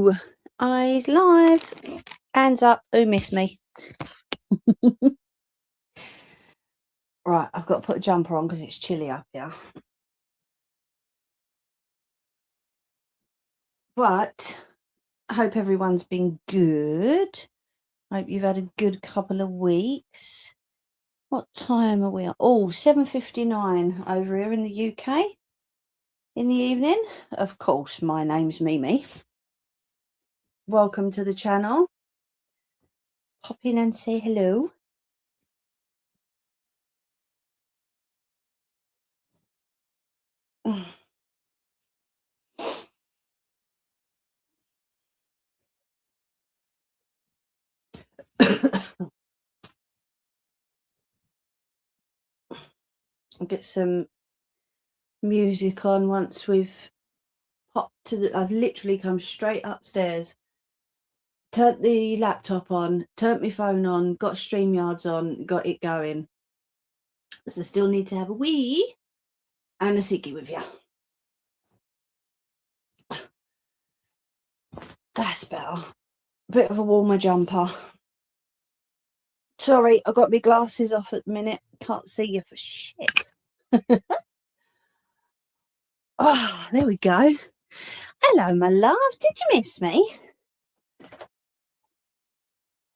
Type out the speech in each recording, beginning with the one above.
Hello, eyes live, hands up, who missed me? Right, I've got to put a jumper on because it's chilly up here. But I hope everyone's been good. I hope you've had a good couple of weeks. What time are we on? Oh, 7:59 over here in the UK in the evening. Of course, my name's Mimi. Welcome to the channel. Pop in and say hello. I'll get some music on once we've popped to the... I've literally come straight upstairs, turned the laptop on, turned my phone on, got StreamYards on, got it going. So still need to have a wee and a ciggy with you. That's better. Bit of a warmer jumper. Sorry, I got my glasses off at the minute. Can't see you for shit. Oh, there we go. Hello, my love. Did you miss me?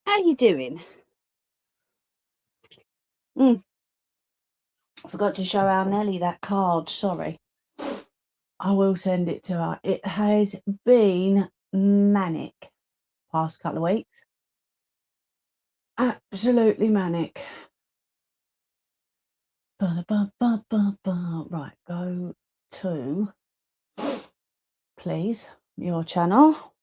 How you doing? I forgot to show our Nelly that card. Sorry. I will send it to her. It has been manic past couple of weeks. Absolutely manic. Right, go to, please, your channel.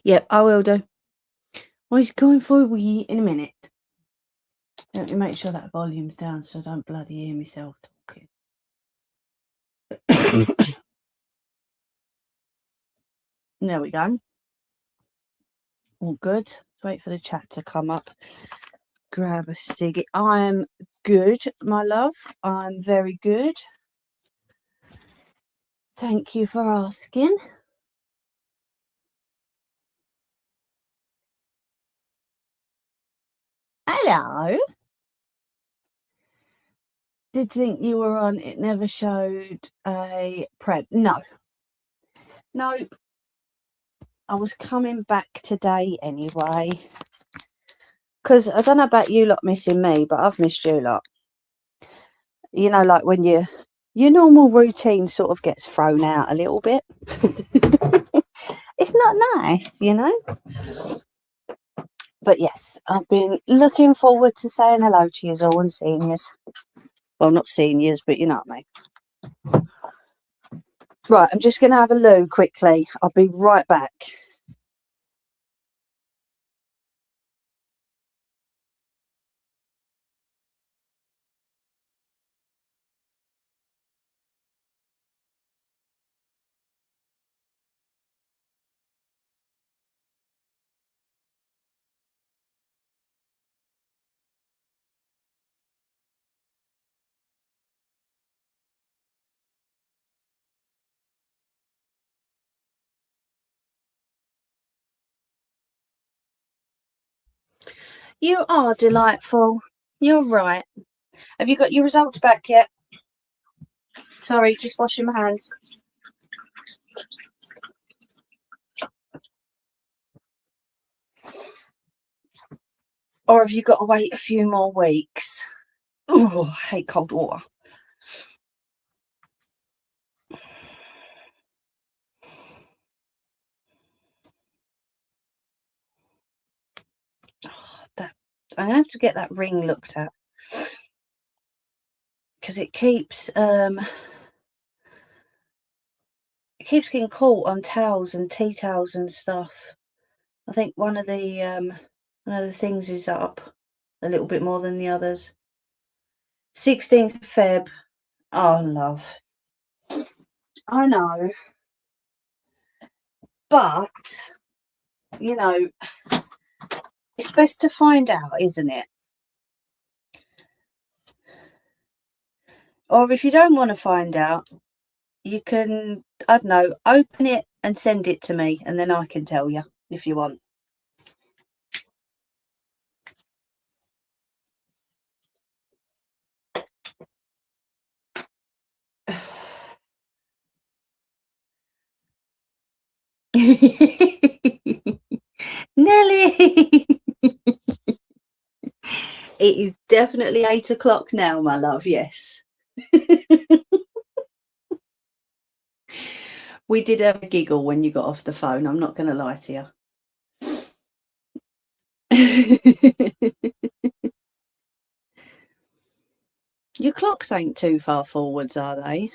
Yep, I will do. Well, he's going for a wee in a minute. Let me make sure that volume's down so I don't bloody hear myself talking. There we go. All good. Wait for the chat to come up. Grab a ciggy. I'm good, my love. I'm very good. Thank you for asking. Hello. Did think you were on. It never showed a prep. No. Nope. I was coming back today anyway. Because I don't know about you lot missing me, but I've missed you lot. You know, like when your normal routine sort of gets thrown out a little bit. It's not nice, you know. But yes, I've been looking forward to saying hello to you all and seniors. Well, not seniors, but you know what I mean. Right, I'm just going to have a loo quickly. I'll be right back. You are delightful. You're right. Have you got your results back yet? Sorry, just washing my hands. Or have you got to wait a few more weeks? Oh, I hate cold water. Oh, I'm gonna have to get that ring looked at because it keeps getting caught on towels and tea towels and stuff. I think one of the things is up a little bit more than the others. 16th Feb. Oh, love. I know. But, you know, it's best to find out, isn't it? Or if you don't want to find out, you can, I don't know, open it and send it to me, and then I can tell you if you want. Nelly! It is definitely 8 o'clock now, my love, yes. We did have a giggle when you got off the phone, I'm not going to lie to you. Your clocks ain't too far forwards, are they?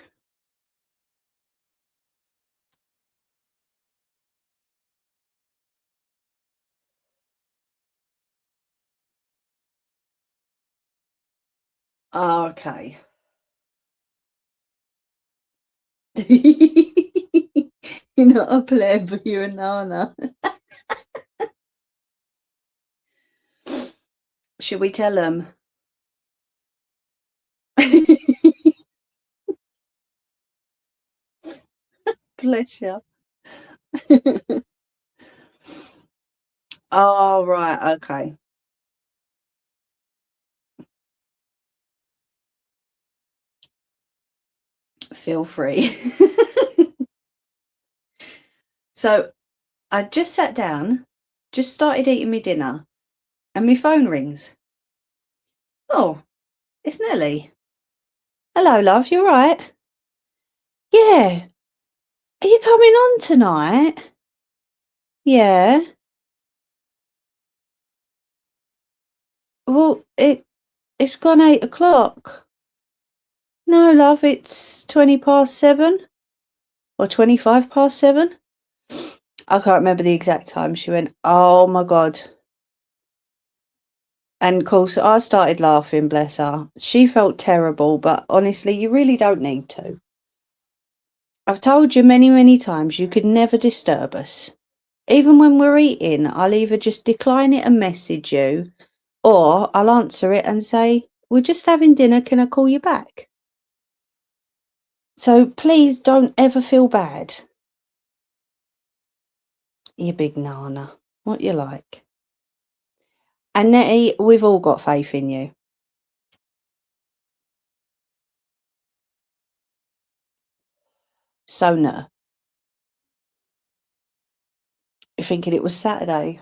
Oh, okay. You're not a pleb, you're a nana. Should we tell them? Bless you. Oh, right, okay. Feel free. So I just sat down, just started eating my dinner, and my phone rings. Oh, it's Nelly. Hello, love, you right? Yeah. Are you coming on tonight? Yeah. Well, it's gone 8 o'clock. No, love, it's 20 past 7 or 25 past 7. I can't remember the exact time. She went, oh my God. And of course, I started laughing, bless her. She felt terrible, but honestly, you really don't need to. I've told you many, many times you could never disturb us. Even when we're eating, I'll either just decline it and message you, or I'll answer it and say, we're just having dinner, can I call you back? So please don't ever feel bad. You big nana. What you like? And Nettie, we've all got faith in you. So no. You're thinking it was Saturday.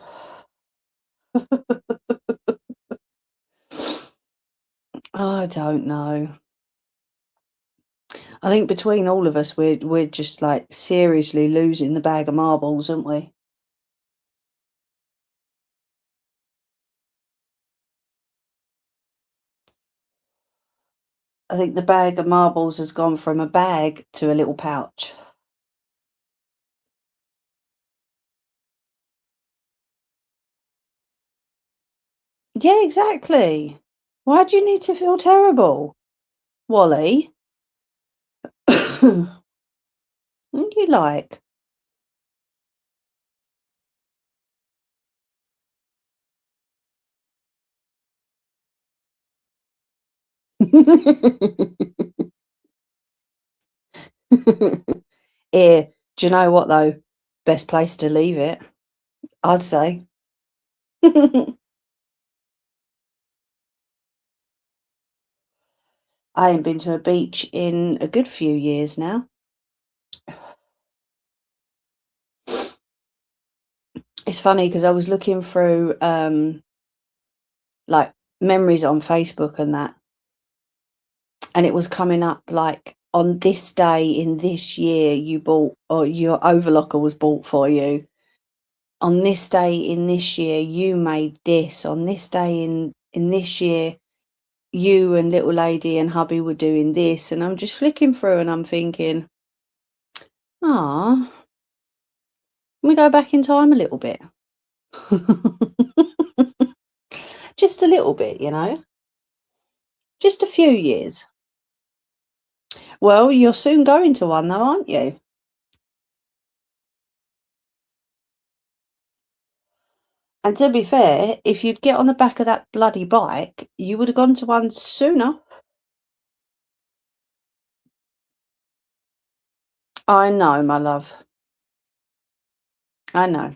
I don't know. I think between all of us, we're just like seriously losing the bag of marbles, aren't we? I think the bag of marbles has gone from a bag to a little pouch. Yeah, exactly. Why do you need to feel terrible, Wally? What do you like? Here, do you know what though? Best place to leave it, I'd say. I ain't been to a beach in a good few years now. It's funny because I was looking through like memories on Facebook and that, and it was coming up like on this day in this year you bought, or your overlocker was bought for you. On this day in this year you made this. On this day in this year you and little lady and hubby were doing this. And I'm just flicking through and I'm thinking, ah, can we go back in time a little bit? Just a little bit, you know, just a few years. Well, you're soon going to one though, aren't you? And to be fair, if you'd get on the back of that bloody bike, you would have gone to one sooner. I know, my love. I know.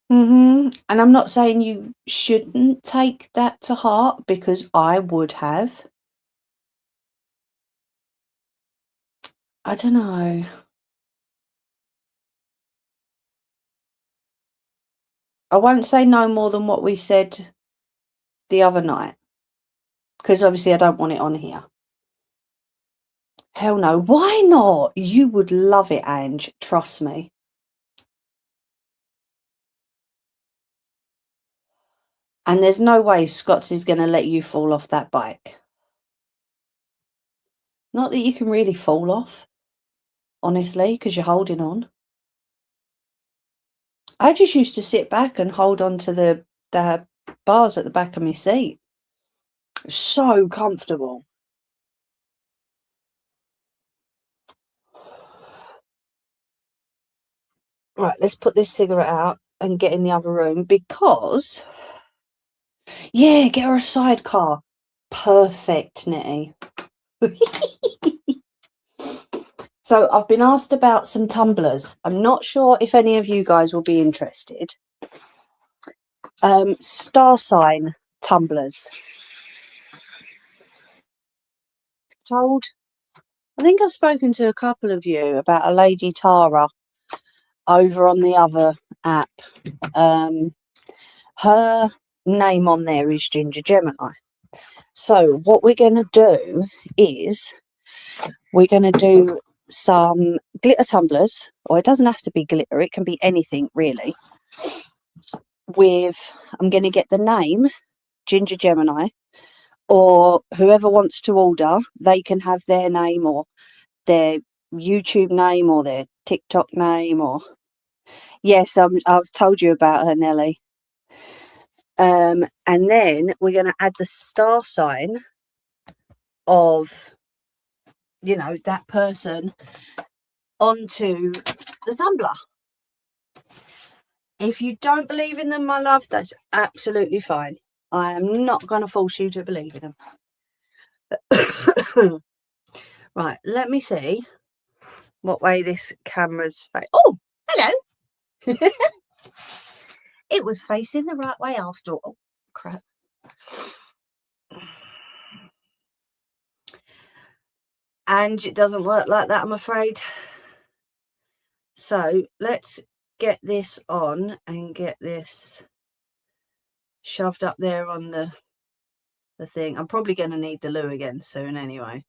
And I'm not saying you shouldn't take that to heart, because I would have. I don't know. I won't say no more than what we said the other night, because obviously I don't want it on here. Hell no. Why not? You would love it, Ange. Trust me. And there's no way Scott's is going to let you fall off that bike. Not that you can really fall off, honestly, because you're holding on. I just used to sit back and hold on to the bars at the back of my seat. So comfortable. Right, let's put this cigarette out and get in the other room, because, yeah, get her a sidecar. Perfect, Nettie. So I've been asked about some tumblers. I'm not sure if any of you guys will be interested. Star sign tumblers. I think I've spoken to a couple of you about a lady Tara over on the other app. Her name on there is Ginger Gemini. So what we're going to do is we're going to do some glitter tumblers, or it doesn't have to be glitter, it can be anything really. I'm going to get the name Ginger Gemini, or whoever wants to order, they can have their name or their YouTube name or their TikTok name, or yes, I've told you about her, Nelly. And then we're going to add the star sign of, you know, that person onto the tumbler. If you don't believe in them, my love, that's absolutely fine. I am not going to force you to believe in them. Right, let me see what way this camera's face. Oh, hello. It was facing the right way after all. Oh, crap. And it doesn't work like that, I'm afraid. So let's get this on and get this shoved up there on the thing. I'm probably going to need the loo again soon anyway.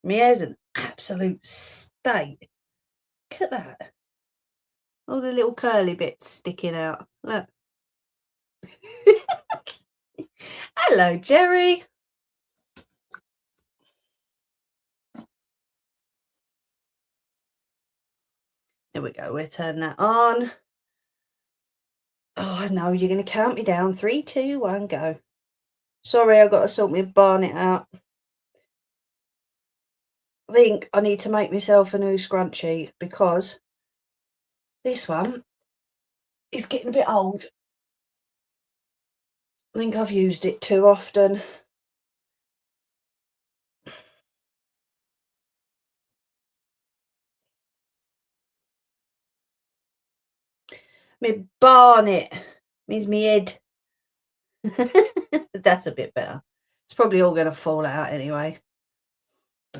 My hair's an absolute state. Look at that. All the little curly bits sticking out. Look. Hello, Jerry. There we go. We'll turn that on. Oh, no, you're going to count me down. 3, 2, 1, go. Sorry, I've got to sort my barnet out. I think I need to make myself a new scrunchie, because this one is getting a bit old. I think I've used it too often. My barnet means me head. That's a bit better. It's probably all going to fall out anyway.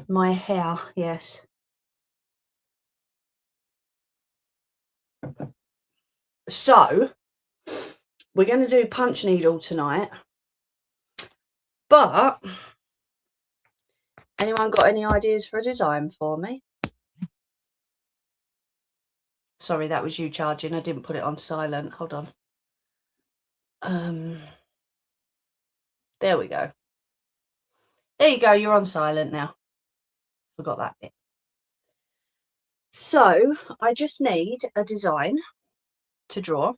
My hair, yes. So, we're going to do punch needle tonight. But, anyone got any ideas for a design for me? Sorry, that was you charging. I didn't put it on silent. Hold on. There we go. There you go. You're on silent now. Forgot that bit. So, I just need a design to draw.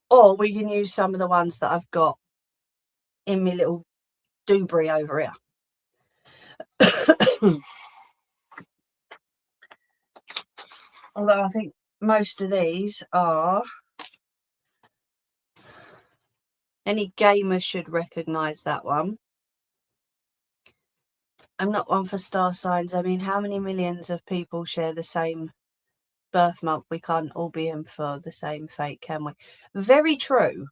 Or we can use some of the ones that I've got in my little doobry over here. Although I think most of these are... Any gamer should recognise that one. I'm not one for star signs. I mean, how many millions of people share the same birth month? We can't all be in for the same fate, can we? Very true.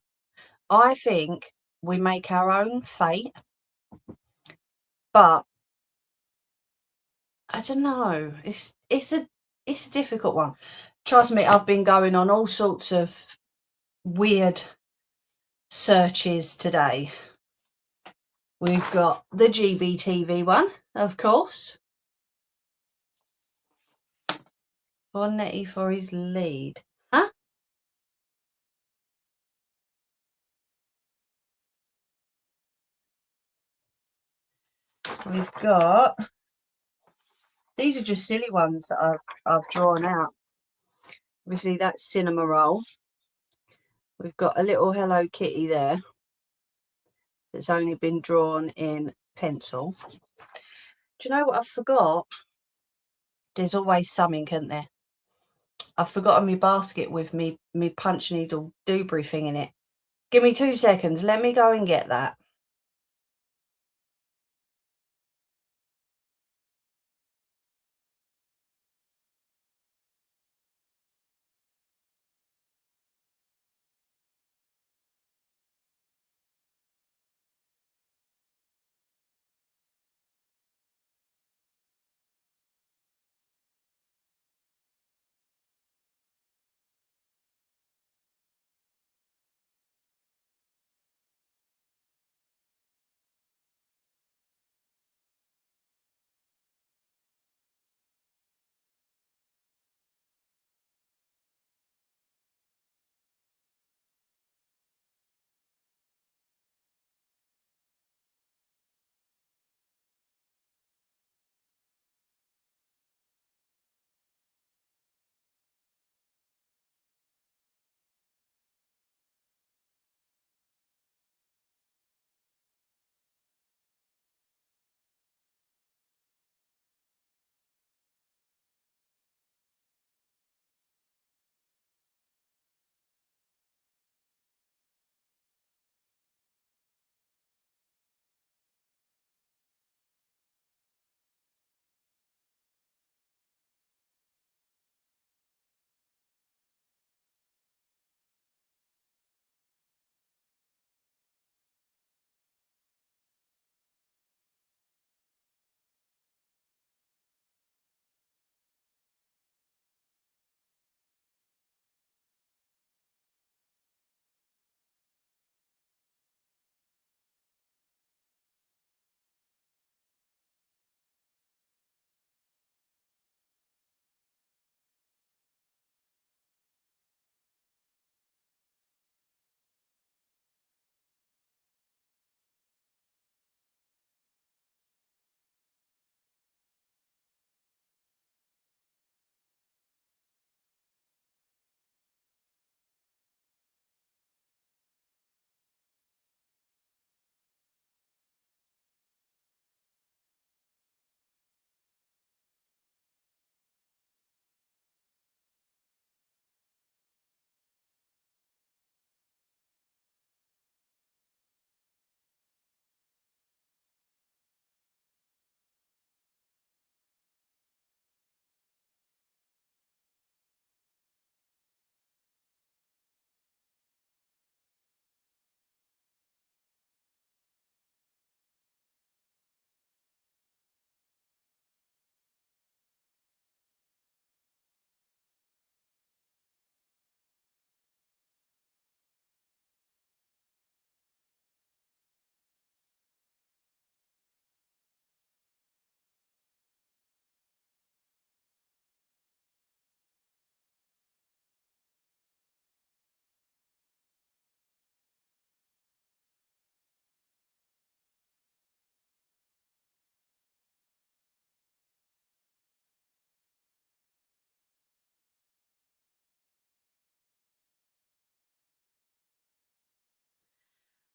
I think we make our own fate, but I don't know. It's a difficult one. Trust me, I've been going on all sorts of weird searches today. We've got the GBTV one, of course. Bonetti for his lead. Huh? We've got... These are just silly ones that I've drawn out. Obviously, that's Cinema Roll. We've got a little Hello Kitty there that's only been drawn in pencil. Do you know what I forgot? There's always something, isn't there? I've forgotten my basket with me punch needle doobry thing in it. Give me 2 seconds. Let me go and get that.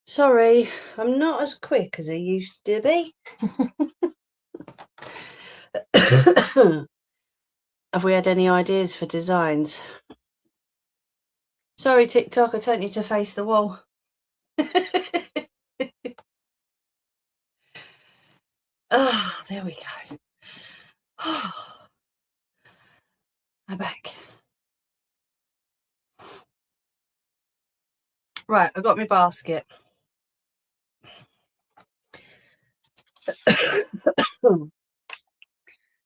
Sorry, I'm not as quick as I used to be. Have we had any ideas for designs? Sorry, TikTok, I turned you to face the wall. Ah, there we go. I'm back. Right, I got my basket.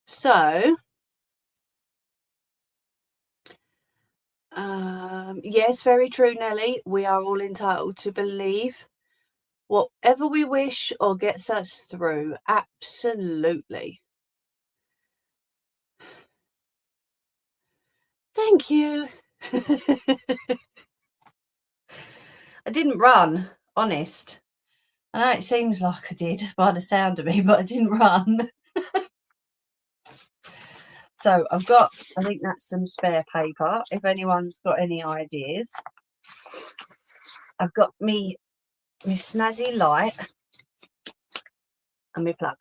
So, yes, very true, Nelly. We are all entitled to believe whatever we wish or gets us through. Absolutely. Thank you. I didn't run, honest. I know it seems like I did by the sound of me, but I didn't run. So I've got, I think that's some spare paper, if anyone's got any ideas. I've got me snazzy light and my plug.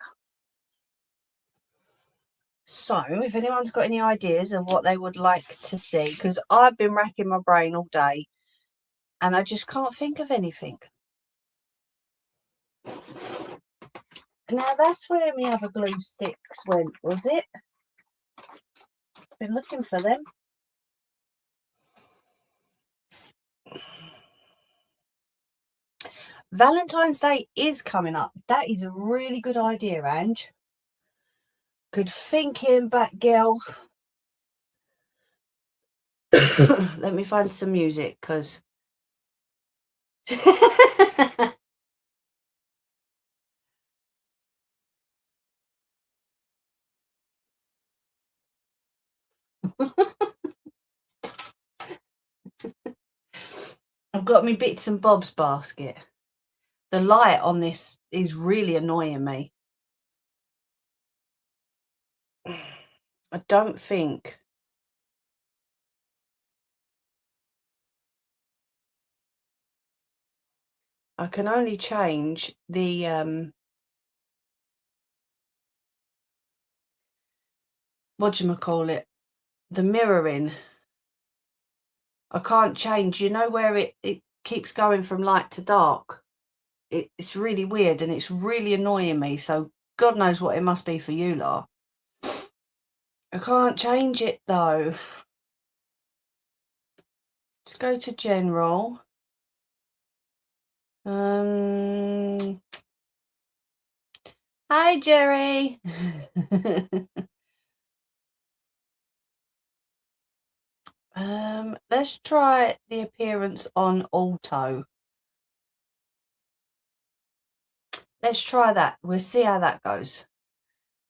So if anyone's got any ideas of what they would like to see, because I've been racking my brain all day and I just can't think of anything. Now that's where my other glue sticks went, was it? Been looking for them. Valentine's Day is coming up. That is a really good idea, Ange. Good thinking back, girl. Let me find some music, because I've got me bits and bobs basket. The light on this is really annoying me. I don't think. I can only change the whatchamacallit, the mirroring. I can't change, you know, where it keeps going from light to dark. It's really weird and it's really annoying me, so God knows what it must be for you lot. I can't change it though. Let's go to general. Hi Jerry. Let's try the appearance on auto. Let's try that. We'll see how that goes.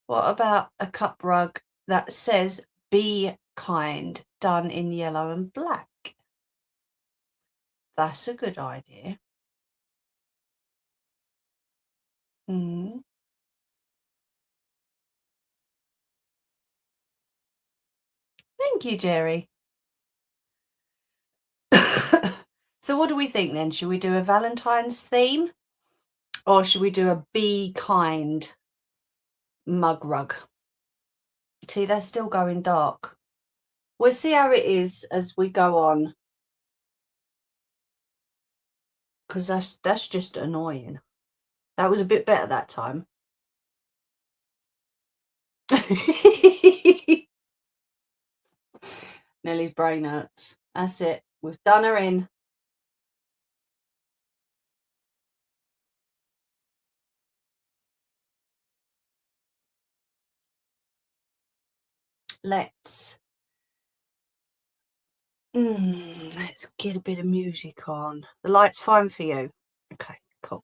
What about a cup rug that says be kind, done in yellow and black? That's a good idea. Mm. Thank you, Jerry. So what do we think then? Should we do a Valentine's theme? Or should we do a be kind mug rug? See, that's still going dark. We'll see how it is as we go on. Because that's just annoying. That was a bit better that time. Nellie's brain hurts. That's it. We've done her in. Let's get a bit of music on. The light's fine for you. Okay, cool.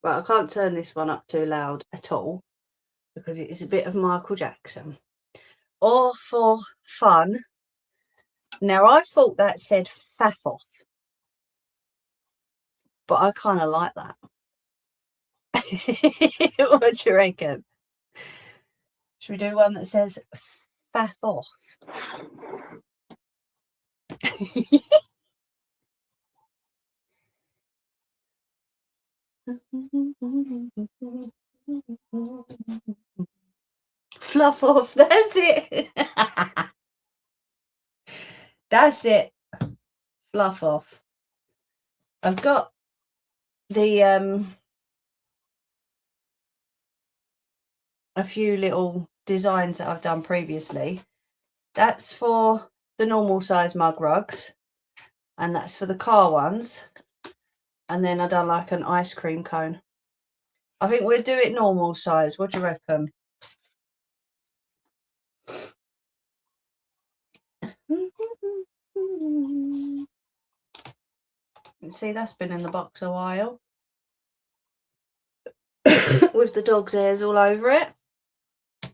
Right, I can't turn this one up too loud at all because it is a bit of Michael Jackson. Or for fun. Now, I thought that said faff off, but I kind of like that. What do you reckon? Should we do one that says faff off? Fluff off. That's it. That's it. Fluff off. I've got the a few little designs that I've done previously. That's for the normal size mug rugs, and that's for the car ones. And then I done like an ice cream cone. I think we'll do it normal size. What do you reckon? See, that's been in the box a while. With the dog's hairs all over it.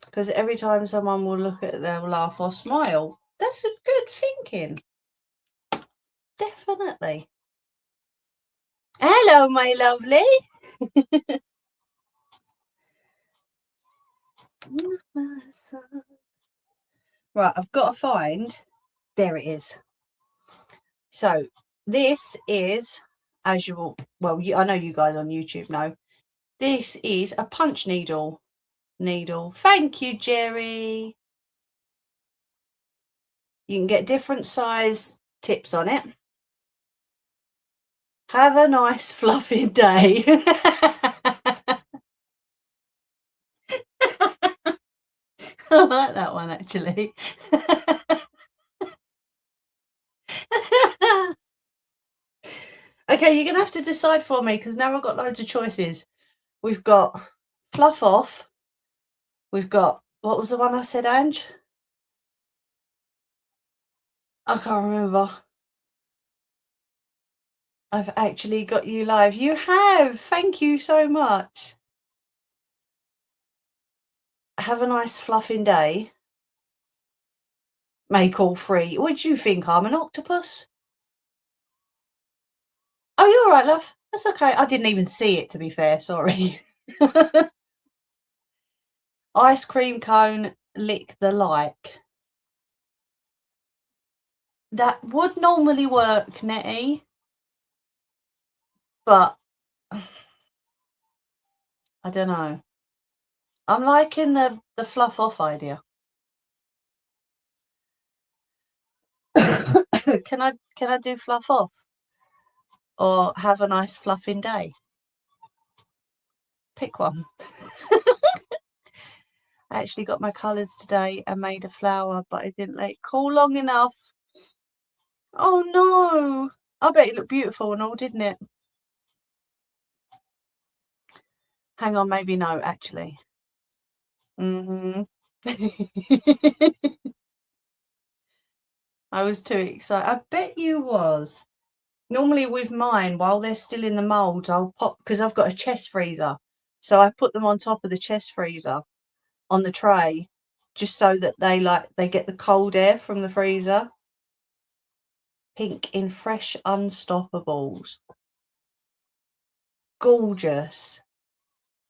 Because every time someone will look at it, they'll laugh or smile. That's a good thinking. Definitely. Hello, my lovely. Right, I've got to find. There it is. So this is, as you will, well, I know you guys on YouTube know, this is a punch needle. Thank you, Jerry. You can get different size tips on it. Have a nice fluffy day. I like that one, actually. Okay, you're going to have to decide for me, because now I've got loads of choices. We've got fluff off. We've got, what was the one I said, Ange? I can't remember. I've actually got you live. You have. Thank you so much. Have a nice fluffing day. Make all free. What do you think? I'm an octopus? Oh, you're all right, love. That's okay. I didn't even see it, to be fair. Sorry. Ice cream cone, lick the like. That would normally work, Nettie. But I don't know. I'm liking the fluff off idea. Can I do fluff off? Or have a nice fluffing day? Pick one. I actually got my colours today and made a flower, but I didn't let it cool long enough. Oh no! I bet it looked beautiful and all, didn't it? Hang on, maybe no, actually. I was too excited. I bet you was. Normally with mine, while they're still in the moulds, I'll pop, because I've got a chest freezer. So I put them on top of the chest freezer on the tray, just so that they get the cold air from the freezer. Pink in Fresh Unstoppables. Gorgeous.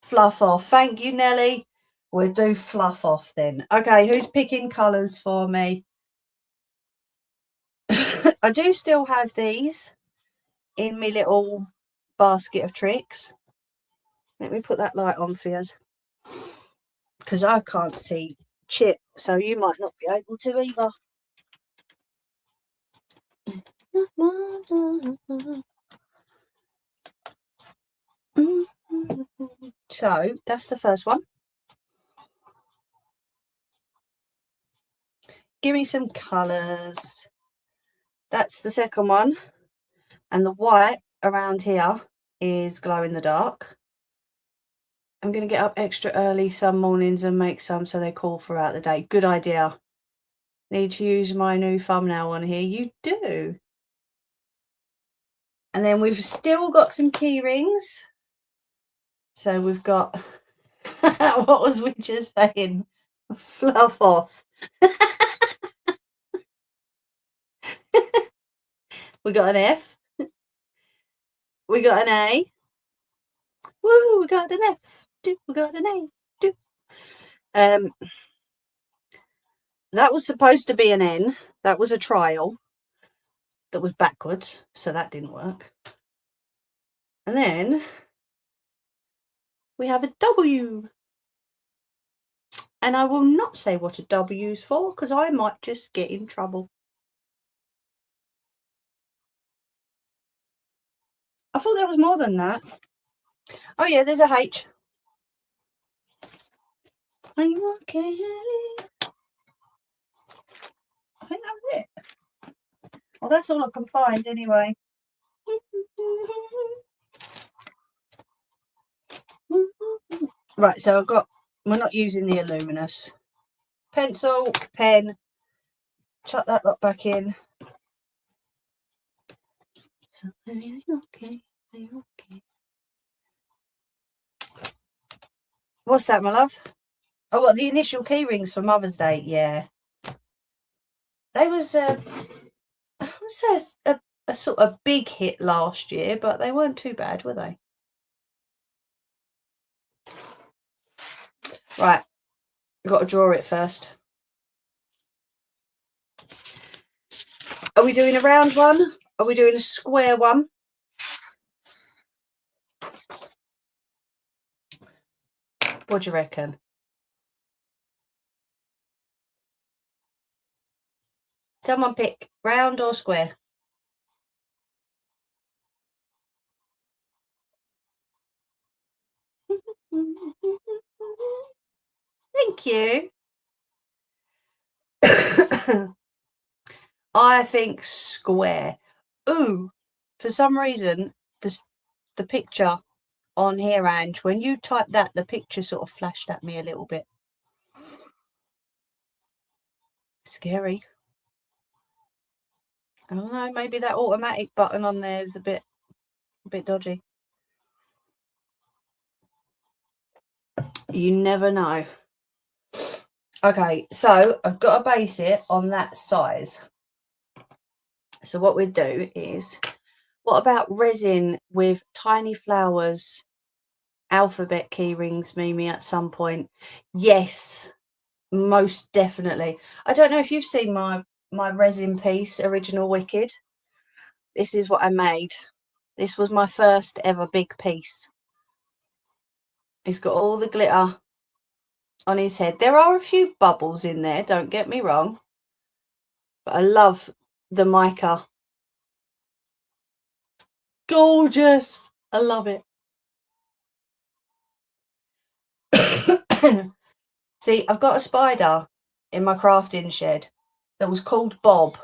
Fluff off. Thank you, Nelly. We'll do fluff off then. Okay, who's picking colours for me? I do still have these in my little basket of tricks. Let me put that light on for you, because I can't see chip, so you might not be able to either. So that's the first one. Give me some colours. That's the second one. And the white around here is glow in the dark. I'm going to get up extra early some mornings and make some so they're cool throughout the day. Good idea. Need to use my new thumbnail on here. You do. And then we've still got some key rings. So we've got, what was we just saying? Fluff off. We got an F. We got an A. Woo, we got an F. We got an A. That was supposed to be an N. That was a trial. That was backwards, so that didn't work. And then we have a W. And I will not say what a W is for, because I might just get in trouble. I thought there was more than that. Oh yeah, there's a H. Are you okay? I think that's it. Well, that's all I can find anyway. Right, so we're not using the Illuminous. Pencil, pen, chuck that lot back in. So, are you okay? Are you okay? What's that, my love? Oh, what, the initial key rings for Mother's Day? Yeah. They was, I would say a sort of big hit last year, but they weren't too bad, were they? Right, we've got to draw it first. Are we doing a round one? Are we doing a square one? What do you reckon? Someone pick round or square. Thank you. I think square. Ooh, for some reason, the picture on here, Ange, when you typed that, the picture sort of flashed at me a little bit. Scary. I don't know, maybe that automatic button on there is a bit dodgy. You never know. Okay, so I've got to base it on that size. So what we'd do is, what about resin with tiny flowers, alphabet key rings, Mimi, at some point? Yes, most definitely. I don't know if you've seen my resin piece, Original Wicked. This is what I made. This was my first ever big piece. He's got all the glitter on his head. There are a few bubbles in there, don't get me wrong. But I love the mica. Gorgeous. I love it. See, I've got a spider in my crafting shed that was called Bob.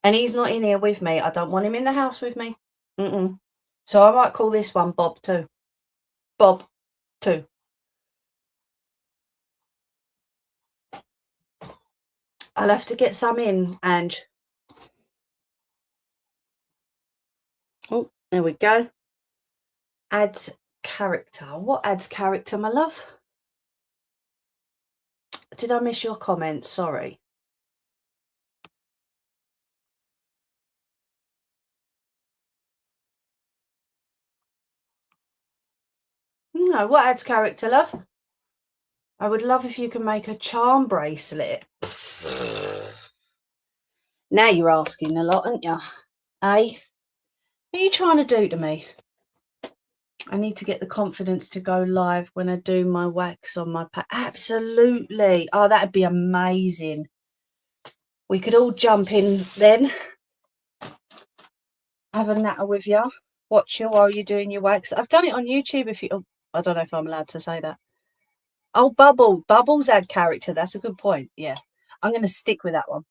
And he's not in here with me. I don't want him in the house with me. So I might call this one Bob too. Bob too. I'll have to get some in, Ange. Oh, there we go. Adds character. What adds character, my love? Did I miss your comment? Sorry. No, what adds character, love? I would love if you can make a charm bracelet. Now you're asking a lot, aren't you? Eh? What are you trying to do to me? I need to get the confidence to go live when I do my wax on my pack. Absolutely. Oh, that'd be amazing. We could all jump in then. Have a natter with you. Watch you while you're doing your wax. I've done it on YouTube. If you, oh, I don't know if I'm allowed to say that. Oh, bubbles add character. That's a good point. Yeah, I'm going to stick with that one.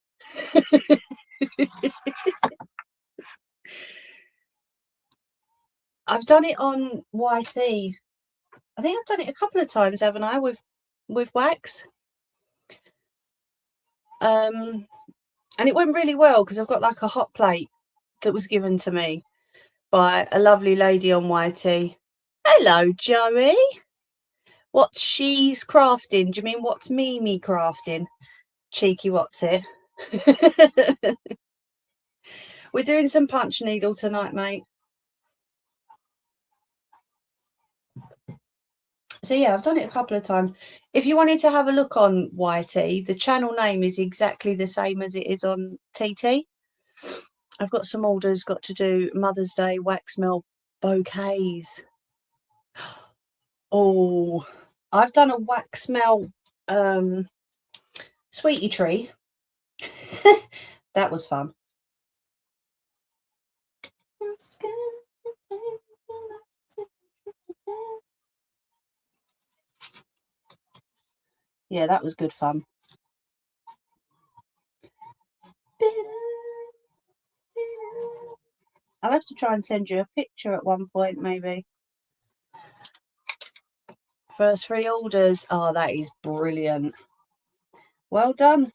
I've done it on YT. I think I've done it a couple of times, haven't I, with wax? And it went really well because I've got like a hot plate that was given to me by a lovely lady on YT. Hello, Joey. What's she's crafting? Do you mean what's Mimi crafting? Cheeky what's it? We're doing some punch needle tonight, mate. So yeah, I've done it a couple of times. If you wanted to have a look on YT, the channel name is exactly the same as it is on TT. I've got some orders, got to do Mother's Day wax melt bouquets. Oh, I've done a wax melt Sweetie Tree. That was fun. Yeah, that was good fun. I'll have to try and send you a picture at one point, maybe. First 3 orders. Oh, that is brilliant. Well done.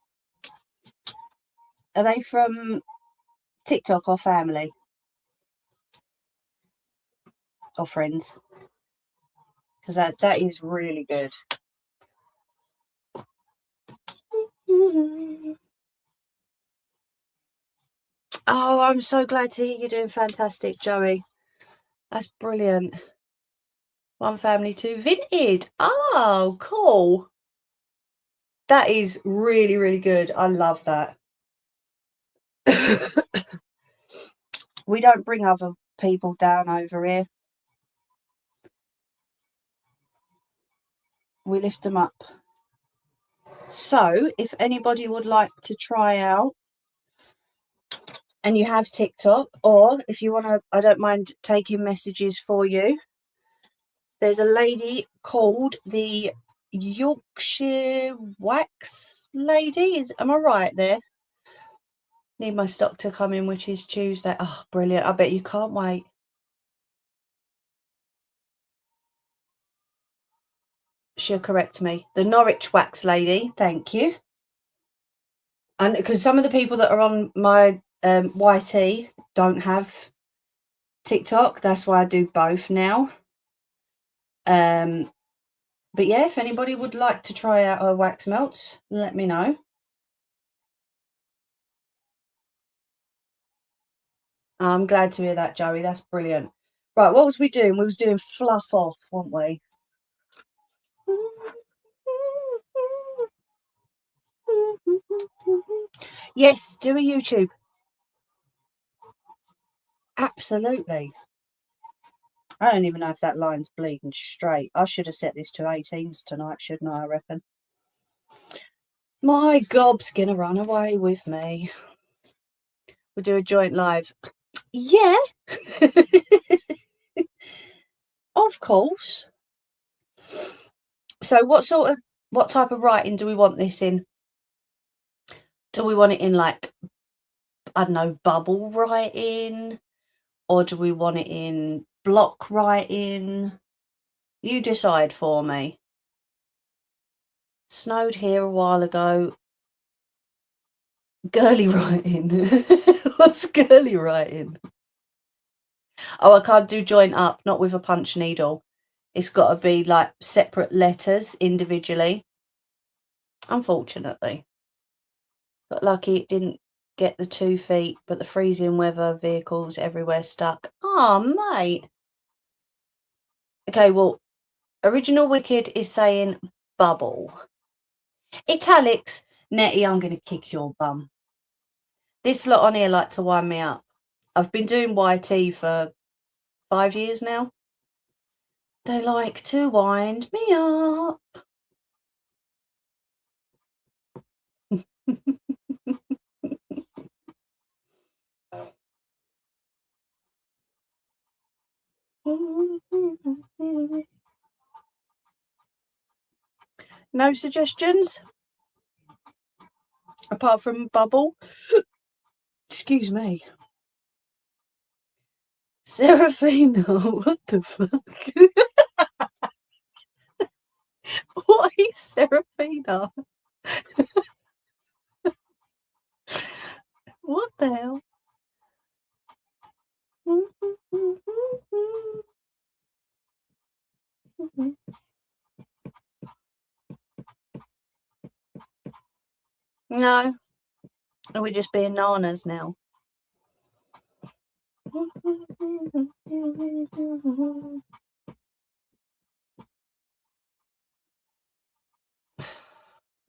Are they from TikTok or family? Or friends? Because that is really good. Oh, I'm so glad to hear you're doing fantastic, Joey. That's brilliant. One family, 2 vinted. Oh, cool. That is really, really good. I love that. We don't bring other people down over here. We lift them up. So, if anybody would like to try out and you have TikTok, or if you want to, I don't mind taking messages for you. There's a lady called the Yorkshire Wax Lady. Am I right there? Need my stock to come in, which is Tuesday. Oh, brilliant. I bet you can't wait. She'll correct me. The Norwich Wax Lady. Thank you. And because some of the people that are on my YT don't have TikTok, that's why I do both now. But yeah, if anybody would like to try out her wax melts, let me know. I'm glad to hear that, Joey. That's brilliant. Right, what was we doing? We was doing fluff off, weren't we? Yes, do a YouTube. Absolutely. I don't even know if that line's bleeding straight. I should have set this to 18s tonight, shouldn't I reckon? My gob's gonna run away with me. We'll do a joint live. Yeah. Of course. So what type of writing do we want this in? Do we want it in, like, I don't know, bubble writing? Or do we want it in block writing? You decide for me. Snowed here a while ago. Girly writing. What's girly writing? Oh, I can't do joint up, not with a punch needle. It's got to be like separate letters individually. Unfortunately. But lucky it didn't get the 2 feet, but the freezing weather, vehicles everywhere stuck. Oh, mate. Okay, well, Original Wicked is saying bubble. Italics, Nettie, I'm going to kick your bum. This lot on here like to wind me up. I've been doing YT for 5 years now. They like to wind me up. No suggestions? Apart from bubble? Excuse me. Serafina, what the fuck? What is Serafina? What the hell? No. Are we just being nanas now?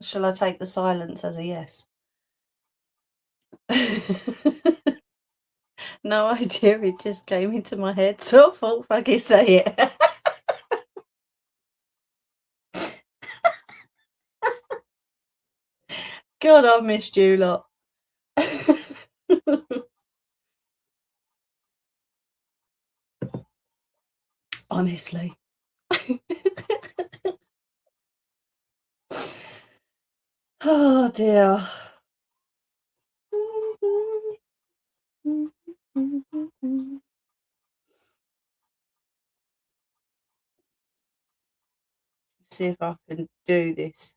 Shall I take the silence as a yes? No idea, it just came into my head, so I thought fucking say it. God, I've missed you lot. Honestly. Oh dear. See if I can do this.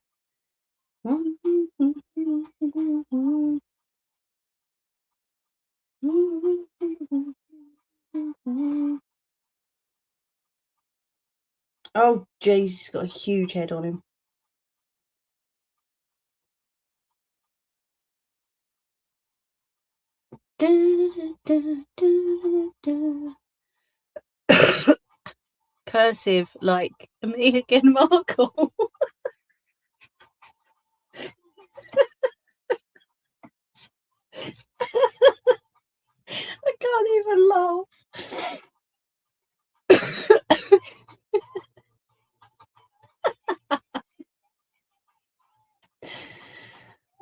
Oh jeez, he's got a huge head on him. Cursive like me again, Markle. I can't even laugh.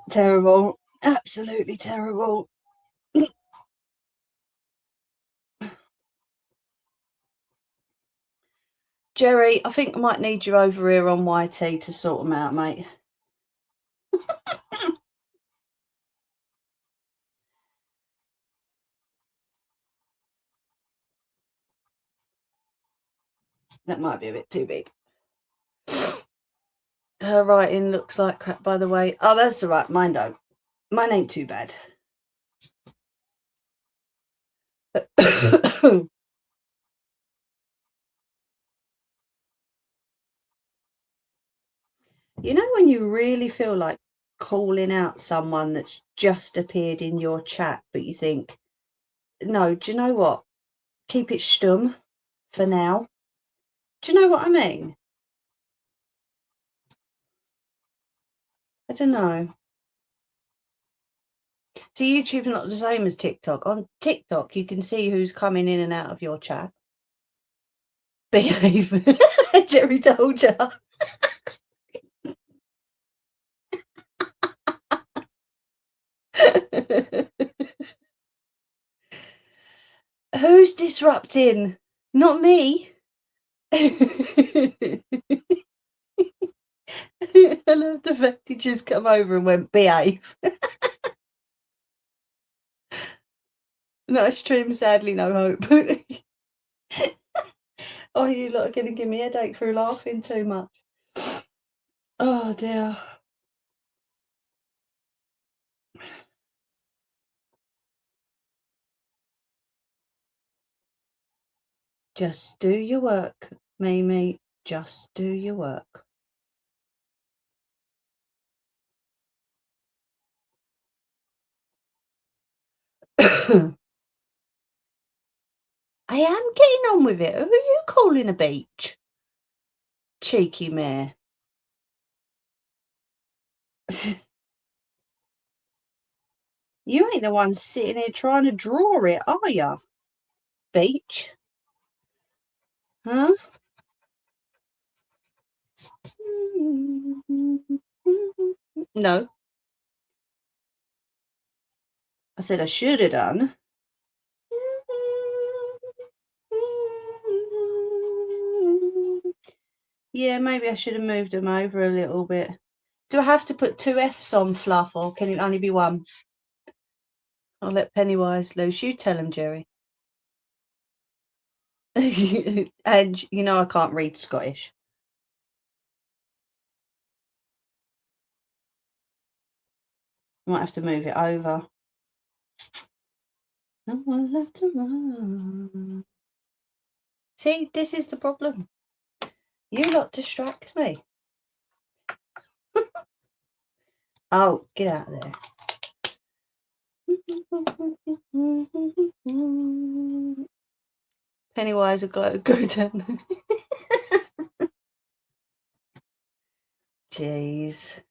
Terrible. Absolutely terrible. Jerry, I think I might need you over here on YT to sort them out, mate. That might be a bit too big. Her writing looks like crap, by the way. Oh, that's all right. Mine don't. Mine ain't too bad. You know when you really feel like calling out someone that's just appeared in your chat, but you think, no, do you know what? Keep it stum for now. Do you know what I mean? I don't know. So YouTube's not the same as TikTok. On TikTok, you can see who's coming in and out of your chat. Behave. Jerry told you. Who's disrupting? Not me. I love the fact he just come over and went, behave. Nice stream, sadly no hope. Oh, you lot are going to give me a headache through laughing too much. Oh dear. Just do your work, Mimi. Just do your work. I am getting on with it. Who are you calling a beach? Cheeky mare. You ain't the one sitting here trying to draw it, are you? Beach. Huh? No. I said I should have done. Yeah, maybe I should have moved them over a little bit. Do I have to put 2 Fs on Fluff, or can it only be one? I'll let Pennywise loose. You tell him, Jerry. And you know I can't read Scottish. Might have to move it over. No one left to run. See, this is the problem. You lot distract me. Oh, get out of there. Pennywise will go down. Jeez.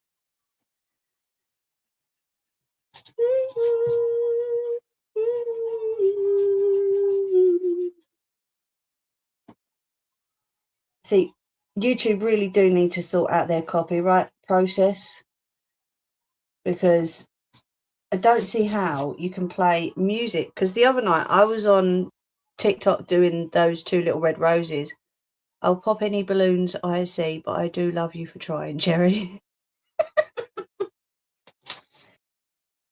See, YouTube really do need to sort out their copyright process. because I don't see how you can play music. Because the other night I was on TikTok doing those 2 little red roses. I'll pop any balloons I see, but I do love you for trying, Cherry.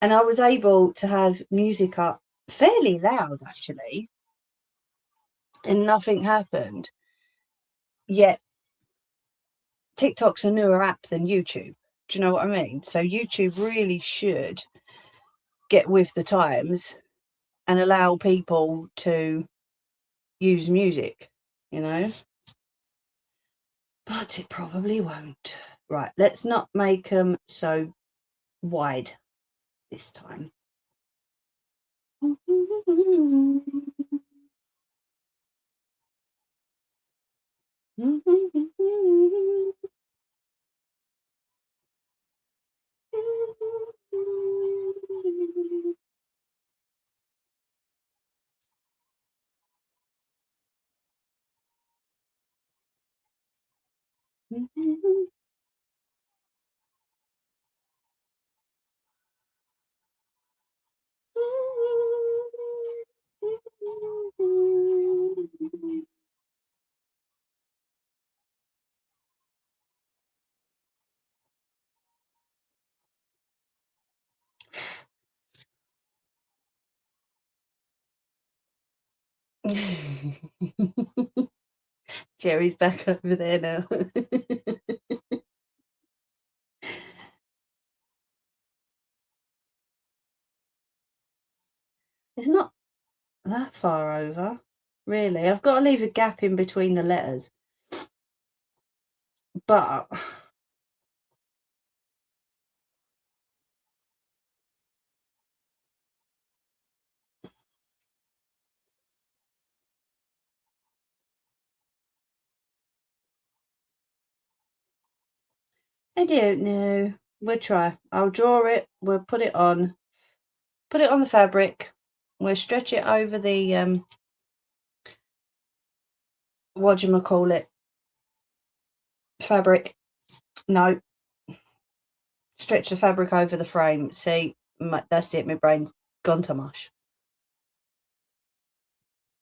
And I was able to have music up fairly loud, actually, and nothing happened. Yet TikTok's a newer app than YouTube. Do you know what I mean? So YouTube really should get with the times and allow people to use music, you know? But it probably won't. Right, let's not make them so wide this time. Jerry's back over there now. It's not that far over, really. I've got to leave a gap in between the letters. But I don't know. We'll try. I'll draw it. We'll put it on the fabric. We'll stretch it over the whatchamacallit, fabric. No. Stretch the fabric over the frame. See, that's it. My brain's gone to mush.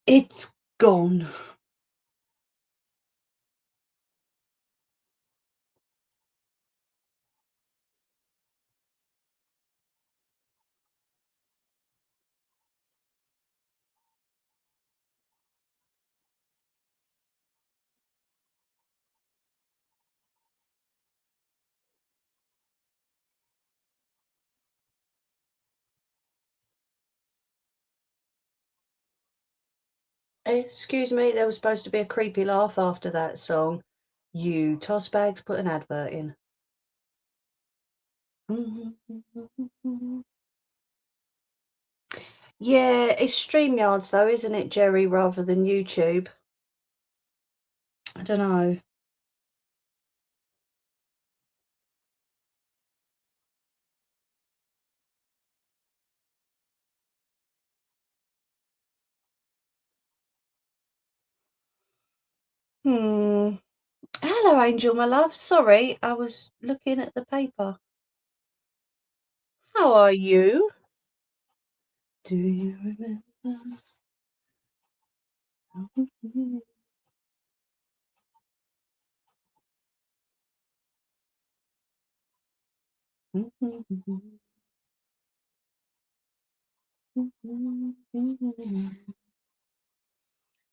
It's gone. Excuse me, there was supposed to be a creepy laugh after that song. You toss bags put an advert in. Yeah, it's StreamYards though, isn't it, Jerry, rather than YouTube? I don't know. Hello, Angel, my love. Sorry, I was looking at the paper. How are you? Do you remember?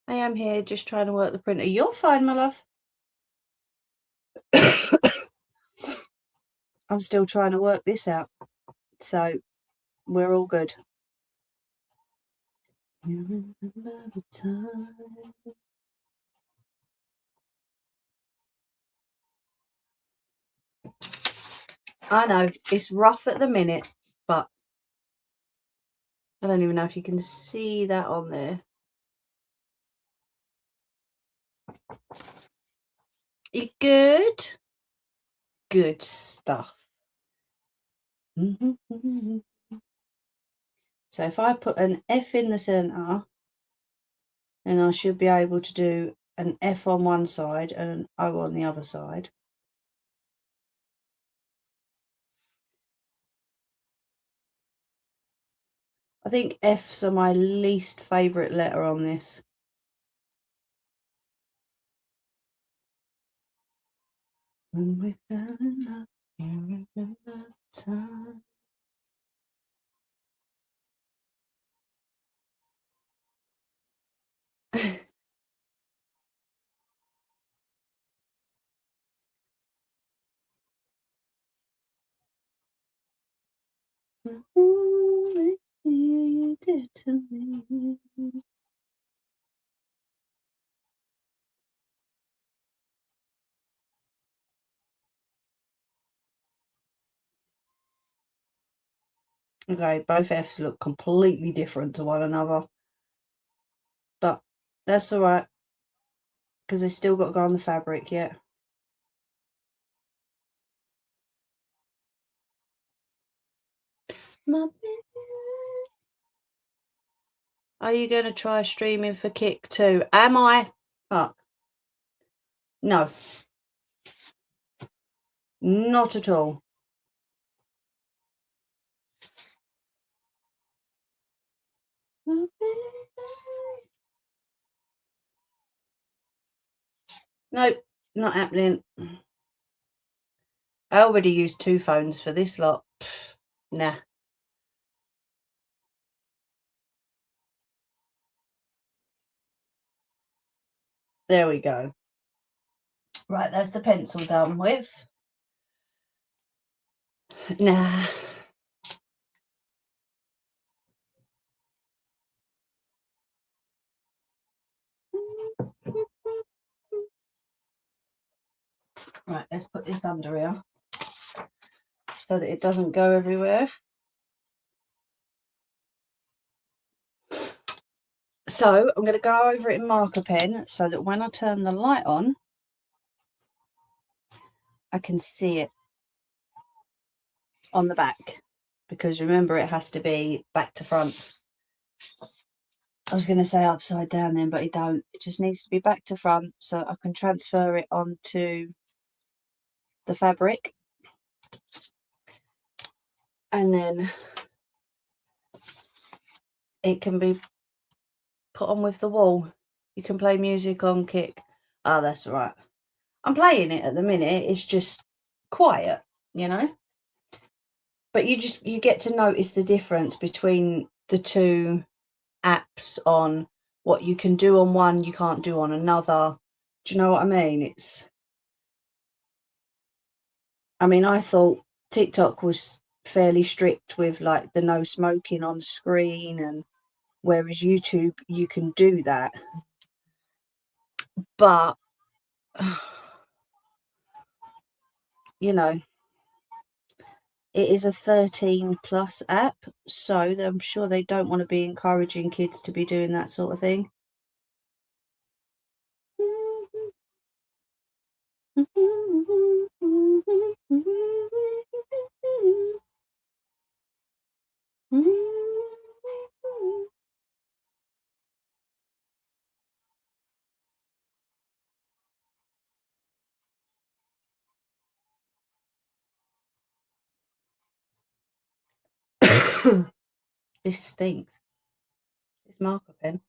I am here just trying to work the printer. You're fine, my love. I'm still trying to work this out. So we're all good. You remember the time? I know it's rough at the minute, but I don't even know if you can see that on there. You good? Good stuff. So if I put an F in the centre, then I should be able to do an F on one side and an O on the other side. I think F's are my least favourite letter on this. When we fell in love, you remember the time. You did to me. Okay, both F's look completely different to one another. But that's alright, because they still got to go on the fabric yet. Are you going to try streaming for Kik too? Am I? Fuck. No. Not at all. Nope, not happening. I already used 2 phones for this lot. Pfft, nah. There we go. Right, that's the pencil done with. Nah. Right, let's put this under here so that it doesn't go everywhere. So I'm going to go over it in marker pen so that when I turn the light on, I can see it on the back, because remember, it has to be back to front. I was going to say upside down then, but it don't. It just needs to be back to front so I can transfer it onto the fabric, and then it can be put on with the wall. You can play music on Kik. Oh, that's right. I'm playing it at the minute. It's just quiet, you know. But you get to notice the difference between the two apps on what you can do on one, you can't do on another. Do you know what I mean? I thought TikTok was fairly strict with like the no smoking on screen, and whereas YouTube, you can do that. But, you know, it is a 13 plus app, so I'm sure they don't want to be encouraging kids to be doing that sort of thing. This stinks. This marker pen.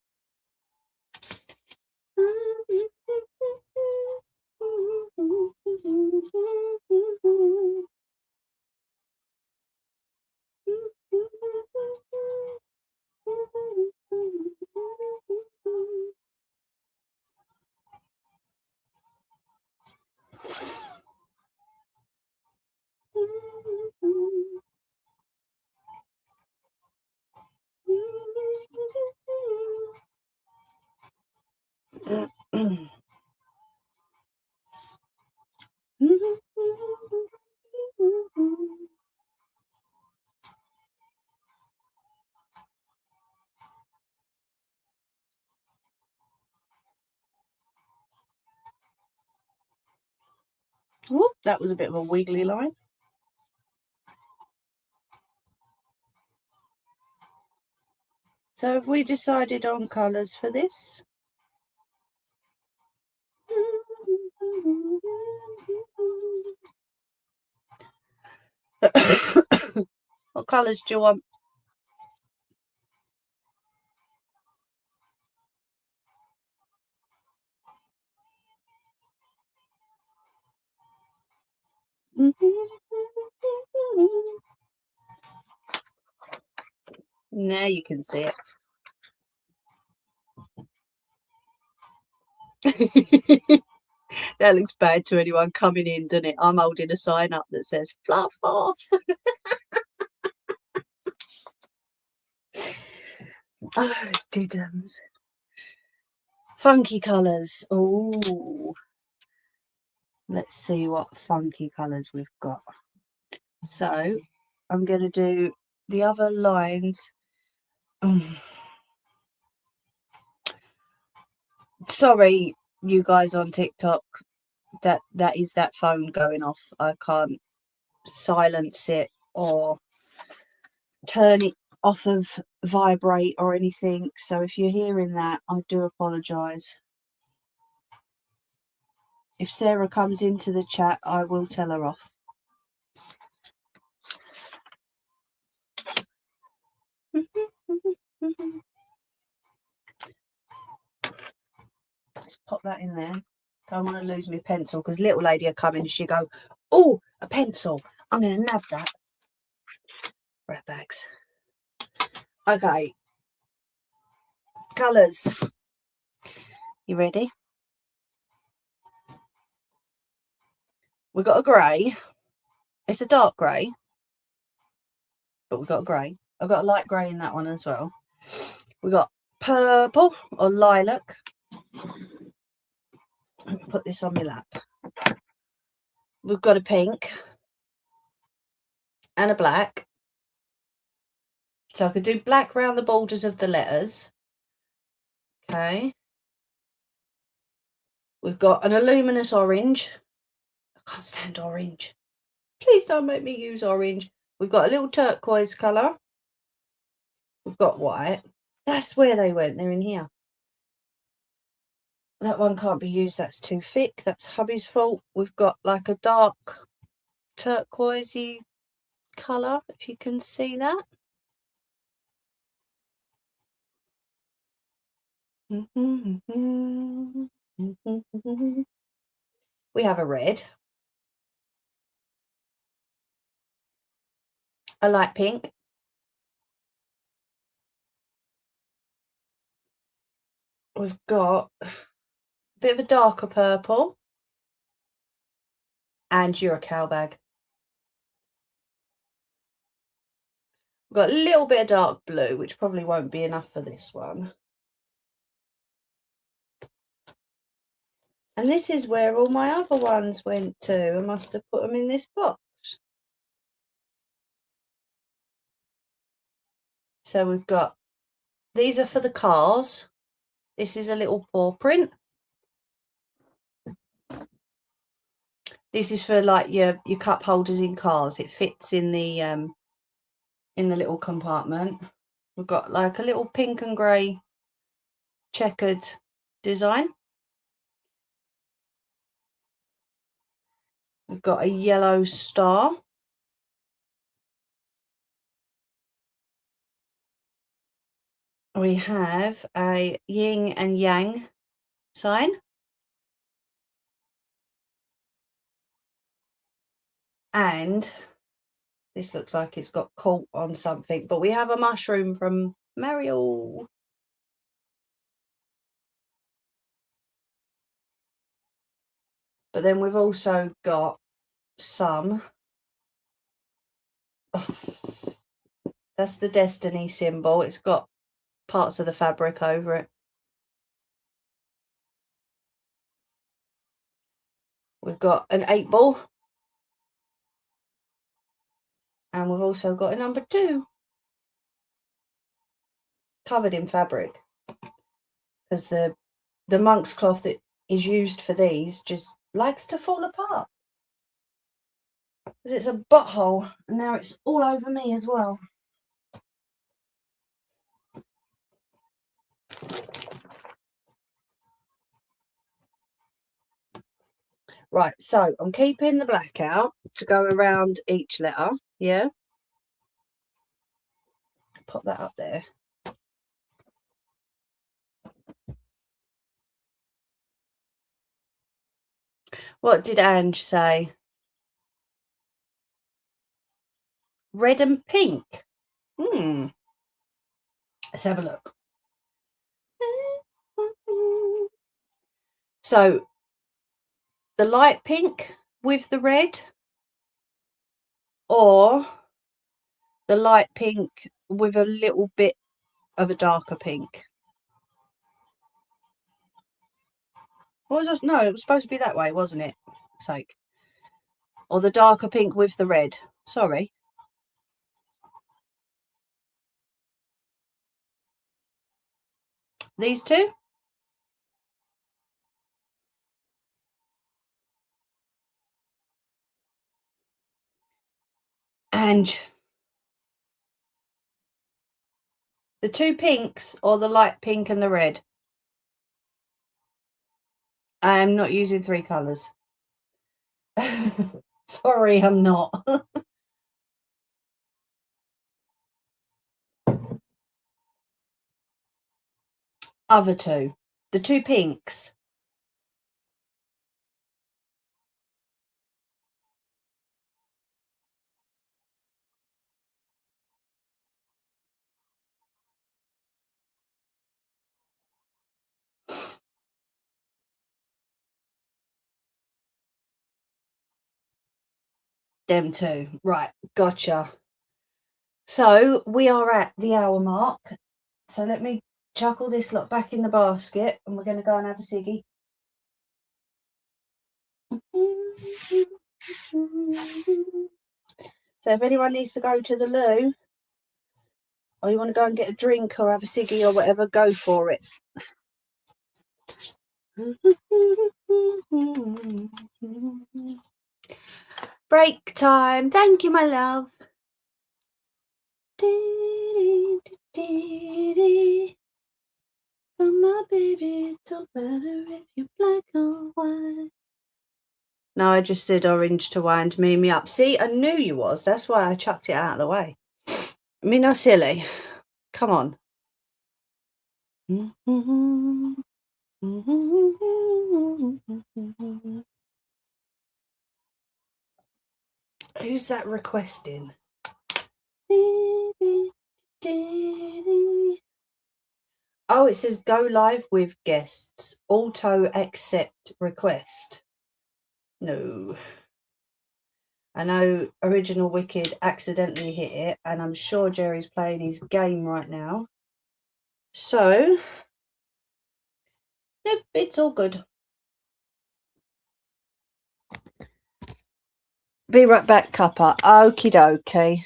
Whoop, that was a bit of a wiggly line. So have we decided on colours for this? What colours do you want? Now you can see it. That looks bad to anyone coming in, doesn't it? I'm holding a sign up that says fluff off. Oh, diddums. Funky colours. Oh, let's see what funky colours we've got. So I'm going to do the other lines. Sorry, you guys on TikTok. That is that phone going off. I can't silence it or turn it off of vibrate or anything. So if you're hearing that, I do apologise. If Sarah comes into the chat, I will tell her off. Pop that in there. Don't want to lose my pencil because little lady will come in and she'll go, oh, a pencil. I'm going to nab that. Rat bags. Okay. Colours. You ready? We've got a grey. It's a dark grey, but we've got a grey. I've got a light grey in that one as well. We've got purple or lilac. Let me put this on my lap. We've got a pink and a black. So I could do black around the borders of the letters. Okay. We've got an luminous orange. I can't stand orange. Please don't make me use orange. We've got a little turquoise colour. We've got white. That's where they went. They're in here. That one can't be used. That's too thick. That's hubby's fault. We've got like a dark turquoisey colour, if you can see that. We have a red, a light pink, we've got a bit of a darker purple, and you're a cow bag. We've got a little bit of dark blue, which probably won't be enough for this one. And this is where all my other ones went to. I must have put them in this box. So we've got, these are for the cars. This is a little paw print. This is for like your cup holders in cars. It fits in the little compartment. We've got like a little pink and grey checkered design. We've got a yellow star. We have a yin and yang sign. And this looks like it's got caught on something, but we have a mushroom from Mario. But then we've also got some, that's the Destiny symbol. It's got parts of the fabric over it. We've got an 8 ball. And we've also got a number 2. Covered in fabric. Because the monk's cloth that is used for these just likes to fall apart. Because it's a butthole. And now it's all over me as well. Right, so I'm keeping the black out to go around each letter, yeah? Pop that up there. What did Ange say? Red and pink. Let's have a look. So the light pink with the red, or the light pink with a little bit of a darker pink. What was it? No, it was supposed to be that way, wasn't it? Like, or the darker pink with the red. Sorry. These two? And the two pinks, or the light pink and the red? I am not using 3 colours. Sorry, I'm not. Other two. The two pinks. Them two. Right, gotcha. So we are at the hour mark. So let me chuck all this lot back in the basket, and we're going to go and have a ciggy. So if anyone needs to go to the loo, or you want to go and get a drink or have a ciggy or whatever, go for it. Break time. Thank you, my love. For my baby, it don't matter if you're black or white. No, I just said orange to wind me up. See, I knew you was. That's why I chucked it out of the way. Me not silly. Come on. Who's that requesting? Oh, it says go live with guests. Auto accept request. No. I know Original Wicked accidentally hit it, and I'm sure Jerry's playing his game right now. So, nope, it's all good. Be right back, cuppa. Okie dokie.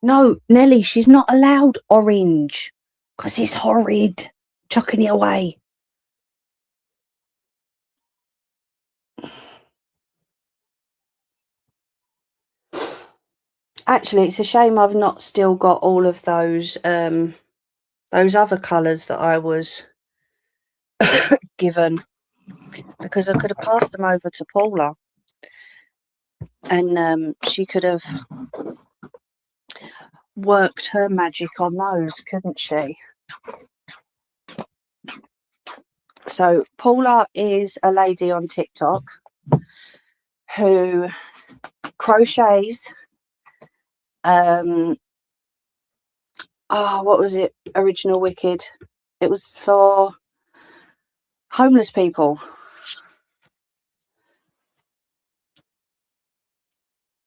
No, Nelly, she's not allowed orange because it's horrid. Chucking it away. Actually, it's a shame I've not still got all of those other colours that I was given, because I could have passed them over to Paula, and she could have worked her magic on those, couldn't she? So Paula is a lady on TikTok who crochets what was it? Original Wicked. It was for homeless people.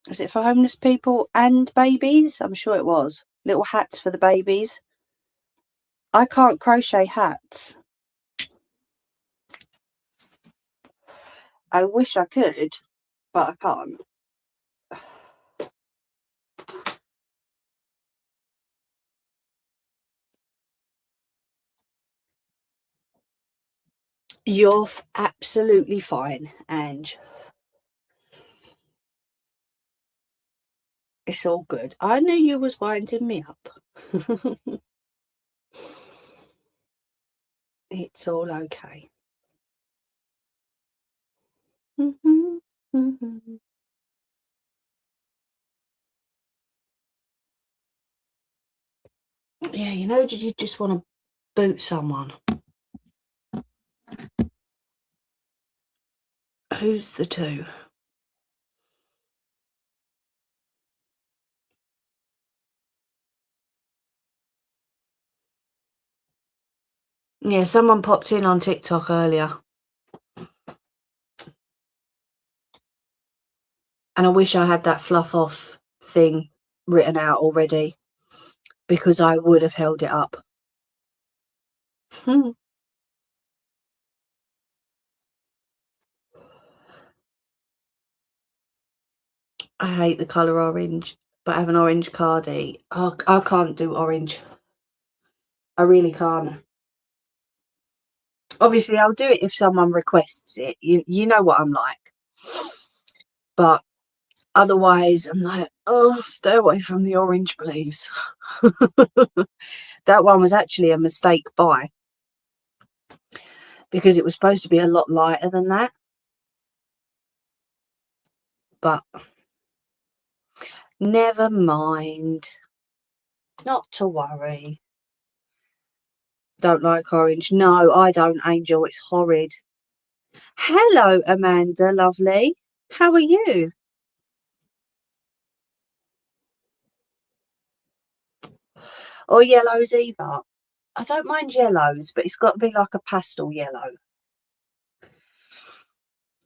Was it for homeless people and babies? I'm sure it was. Little hats for the babies. I can't crochet hats. I wish I could, but I can't. You're absolutely fine, Ange. It's all good. I knew you was winding me up. It's all okay. Yeah, you know, did you just want to boot someone? Who's the two? Yeah, someone popped in on TikTok earlier. And I wish I had that fluff off thing written out already, because I would have held it up. I hate the colour orange, but I have an orange cardie. Oh, I can't do orange. I really can't. Obviously, I'll do it if someone requests it. You know what I'm like. But otherwise, I'm like, oh, stay away from the orange, please. That one was actually a mistake buy, because it was supposed to be a lot lighter than that. But never mind. Not to worry. Don't like orange. No, I don't, Angel. It's horrid. Hello, Amanda, lovely. How are you? Or yellows either. I don't mind yellows, but it's got to be like a pastel yellow.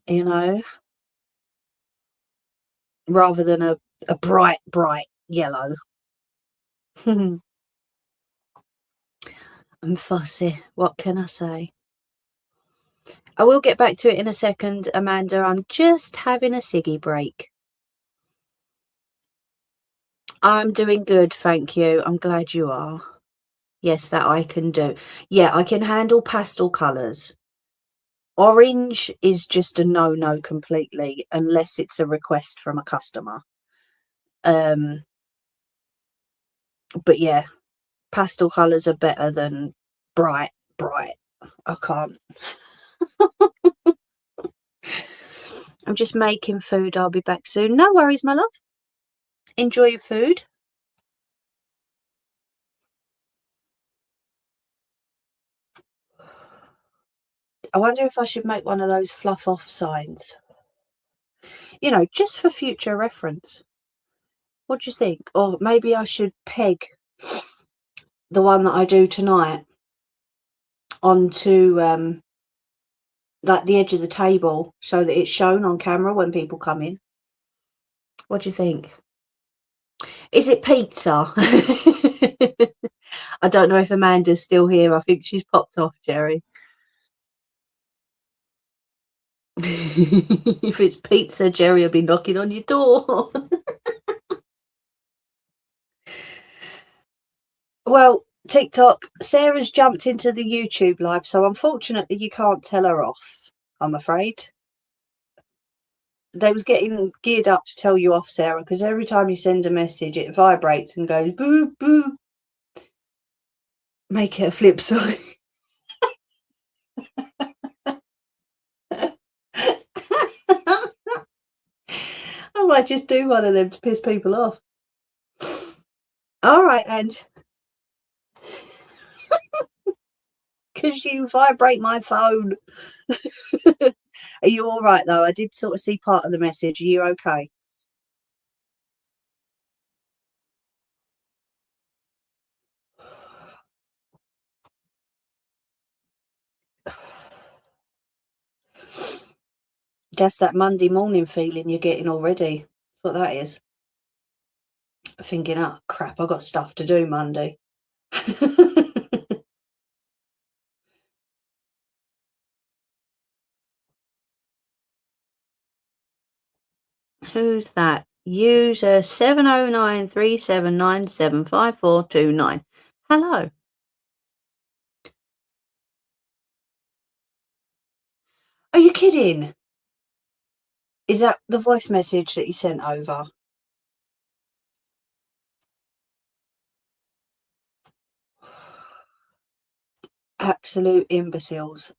You know? Rather than a bright, bright yellow. I'm fussy. What can I say? I will get back to it in a second, Amanda. I'm just having a ciggy break. I'm doing good, thank you. I'm glad you are. Yes, that I can do. Yeah, I can handle pastel colours. Orange is just a no-no completely, unless it's a request from a customer. But yeah, pastel colours are better than bright, bright. I can't. I'm just making food. I'll be back soon. No worries, my love. Enjoy your food. I wonder if I should make one of those fluff off signs. You know, just for future reference. What do you think? Or maybe I should peg the one that I do tonight onto like the edge of the table, so that it's shown on camera when people come in. What do you think? Is it pizza? I don't know if Amanda's still here. I think she's popped off, Jerry. If it's pizza, Jerry will be knocking on your door. Well, TikTok, Sarah's jumped into the YouTube live, so unfortunately you can't tell her off, I'm afraid. They was getting geared up to tell you off, Sarah, because every time you send a message, it vibrates and goes boo, boo. Make it a flip side. I might just do one of them to piss people off. All right, Ange. Because you vibrate my phone. Are you all right, though? I did sort of see part of the message. Are you okay? Guess that Monday morning feeling you're getting already. That's what that is. Thinking, oh, crap, I've got stuff to do Monday. Who's that? User 70937975429. Hello. Are you kidding? Is that the voice message that you sent over? Absolute imbeciles.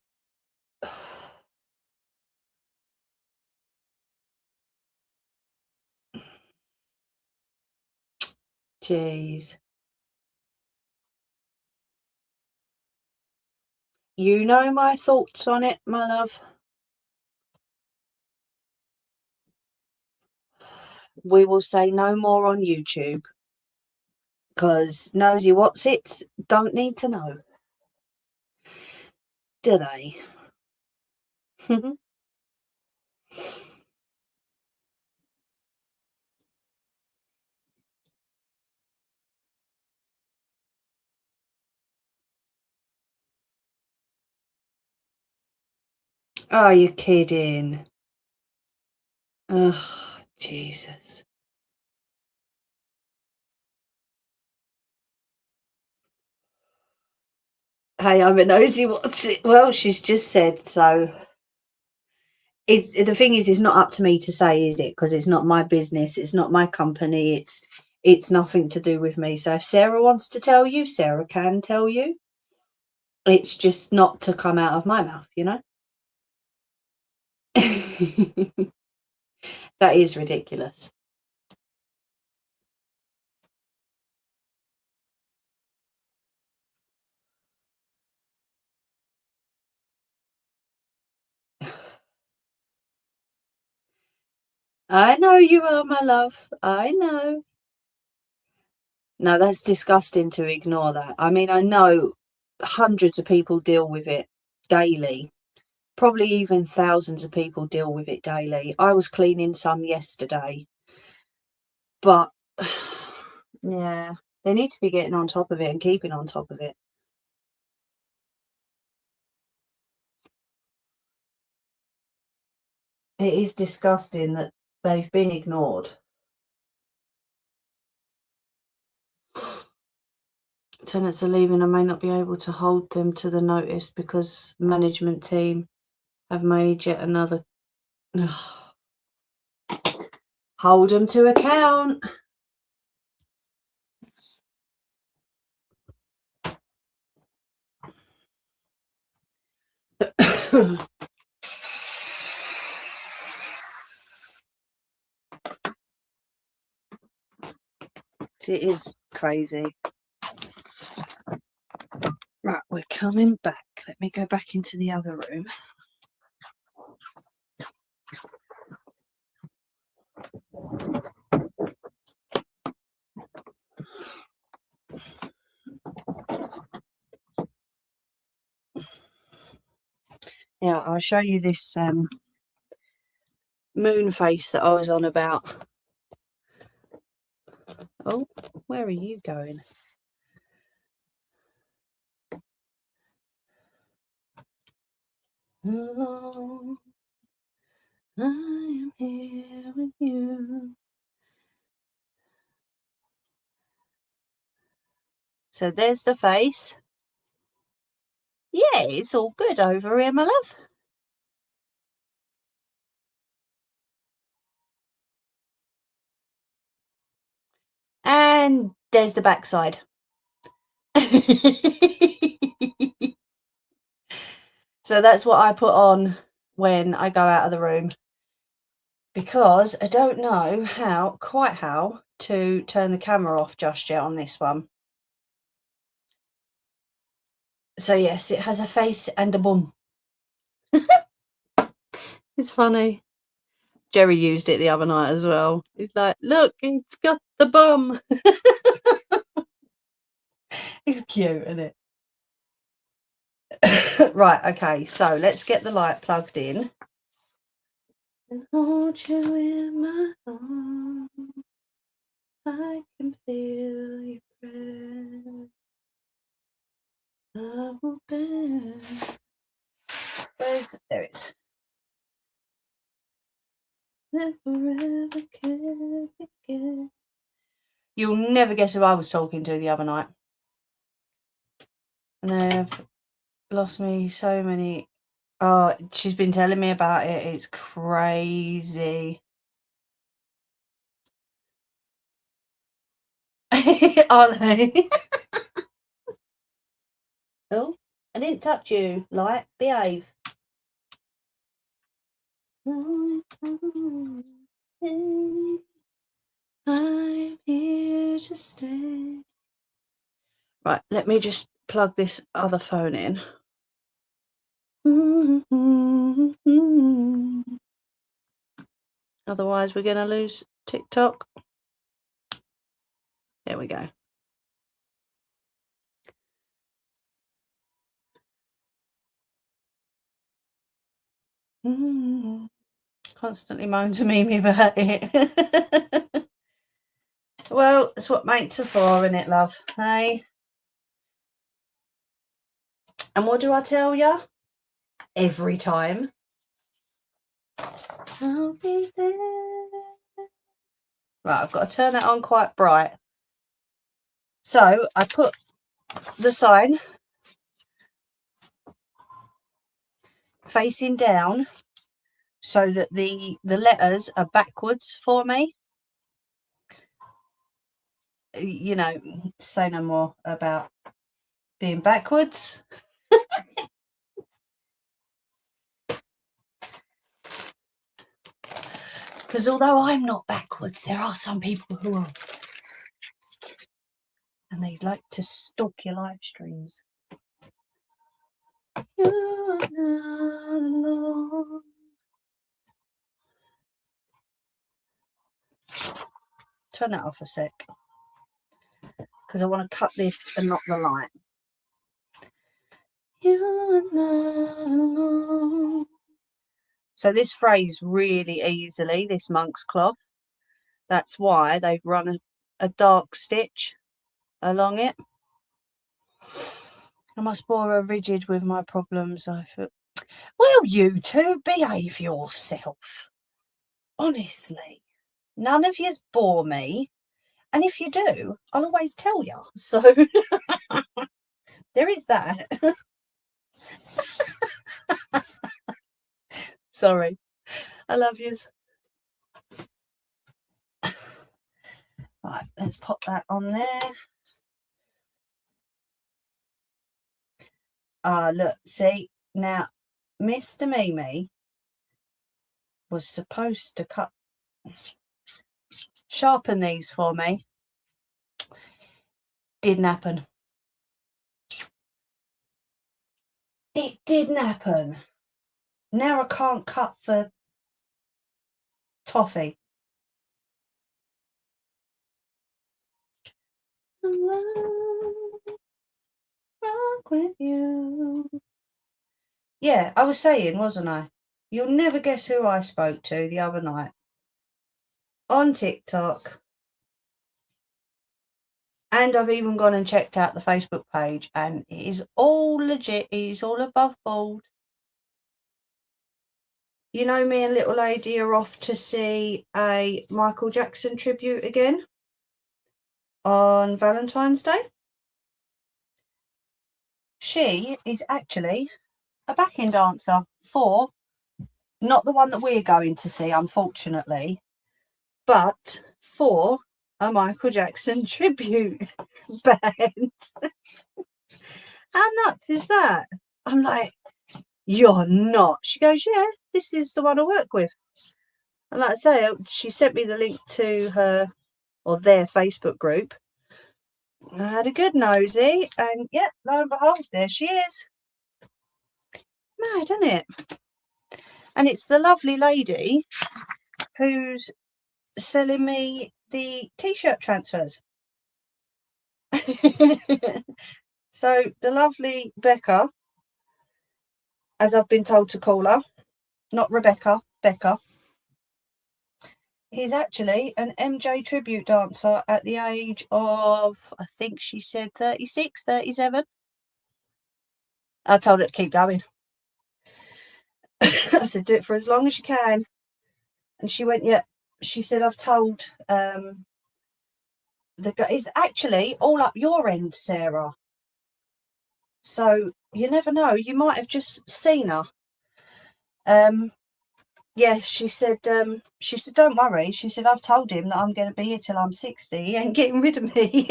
Jeez. You know my thoughts on it, my love. We will say no more on YouTube, because nosy what's-its don't need to know. do they? Are you kidding? Oh, Jesus. Hey, I'm a nosy what's it? Well, she's just said so. It's the thing is, it's not up to me to say, is it? Because it's not my business. It's not my company. It's nothing to do with me. So if Sarah wants to tell you, Sarah can tell you. It's just not to come out of my mouth, you know? That is ridiculous. I know you are, my love. I know. No, that's disgusting to ignore that. I mean, I know hundreds of people deal with it daily. Probably even thousands of people deal with it daily. I was cleaning some yesterday, but yeah, they need to be getting on top of it and keeping on top of it. It is disgusting that they've been ignored. Tenants are leaving and may not be able to hold them to the notice because management team have made yet another. Hold them to account. It is crazy. Right, we're coming back. Let me go back into the other room. Yeah, I'll show you this moon face that I was on about. Oh, where are you going? Alone, I am here with you. So there's the face. Yeah, it's all good over here, my love. And there's the backside. So that's what I put on when I go out of the room, because I don't know quite how to turn the camera off just yet on this one. So yes, it has a face and a bum. It's funny. Jerry used it the other night as well. He's like, look, it's got the bum. It's cute, isn't it? Right, okay, so let's get the light plugged in. And hold you in my arms. I can feel your breath. I will bear. There it is. Never ever care again. You'll never guess who I was talking to the other night. And they've lost me so many. Oh, she's been telling me about it. It's crazy. Are they? Oh, I didn't touch you. Light, behave. I'm here to stay. Right, let me just plug this other phone in. Otherwise, we're going to lose TikTok. There we go. Constantly moan to Mimi about it. Well, it's what mates are for, isn't it, love? Hey? And what do I tell you? Every time. I'll be there. Right, I've got to turn that on quite bright. So I put the sign facing down so that the letters are backwards for me. You know, say no more about being backwards. Because although I'm not backwards, there are some people who are. And they'd like to stalk your live streams. You're not alone. Turn that off a sec. Because I want to cut this and not the light. You're not alone. So this frays really easily, this monk's cloth. That's why they've run a dark stitch along it. I must bore her rigid with my problems. I feel. Well, you two, behave yourself. Honestly, none of yous bore me. And if you do, I'll always tell you. So there is that. Sorry. I love yous. Right, let's pop that on there. Look, see, now Mr. Mimi was supposed to sharpen these for me. Didn't happen. It didn't happen. Now I can't cut for toffee. With you. Yeah, I was saying, wasn't I? You'll never guess who I spoke to the other night. On TikTok. And I've even gone and checked out the Facebook page, and it is all legit. It is all above board. You know, me and little lady are off to see a Michael Jackson tribute again on Valentine's Day. She is actually a backing dancer for, not the one that we're going to see, unfortunately, but for a Michael Jackson tribute band. How nuts is that? I'm like, you're not. She goes, yeah, this is the one I work with. And like I say, she sent me the link to her or their Facebook group. I had a good nosy, and yeah, lo and behold, there she is. Mad, isn't it? And it's the lovely lady who's selling me the t-shirt transfers. So the lovely Becca, as I've been told to call her, not Rebecca, Becca, is actually an MJ tribute dancer at the age of, I think she said 36, 37. I told her to keep going. I said, do it for as long as you can. And she went, yeah. She said, I've told the guy, it's actually all up your end, Sarah. So you never know. You might have just seen her. Yeah, she said, don't worry. She said, I've told him that I'm going to be here till I'm 60. He ain't getting rid of me.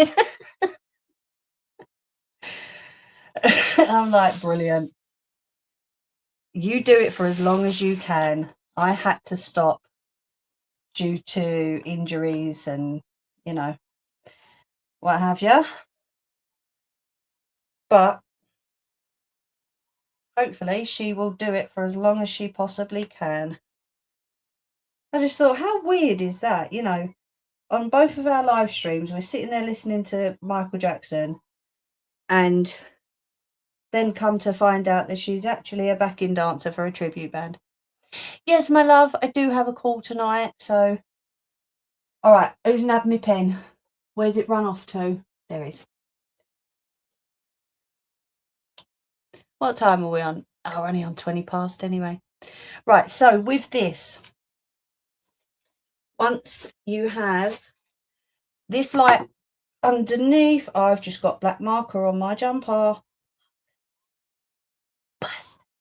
I'm like, brilliant. You do it for as long as you can. I had to stop due to injuries and, you know, what have you. But hopefully she will do it for as long as she possibly can. I just thought, how weird is that? You know, on both of our live streams, we're sitting there listening to Michael Jackson, and then come to find out that she's actually a backing dancer for a tribute band. Yes, my love, I do have a call tonight, so. All right, who's nabbed me pen? Where's it run off to? There it is. What time are we on? Oh, we're only on 20 past anyway. Right, so with this, once you have this light underneath, I've just got black marker on my jumper.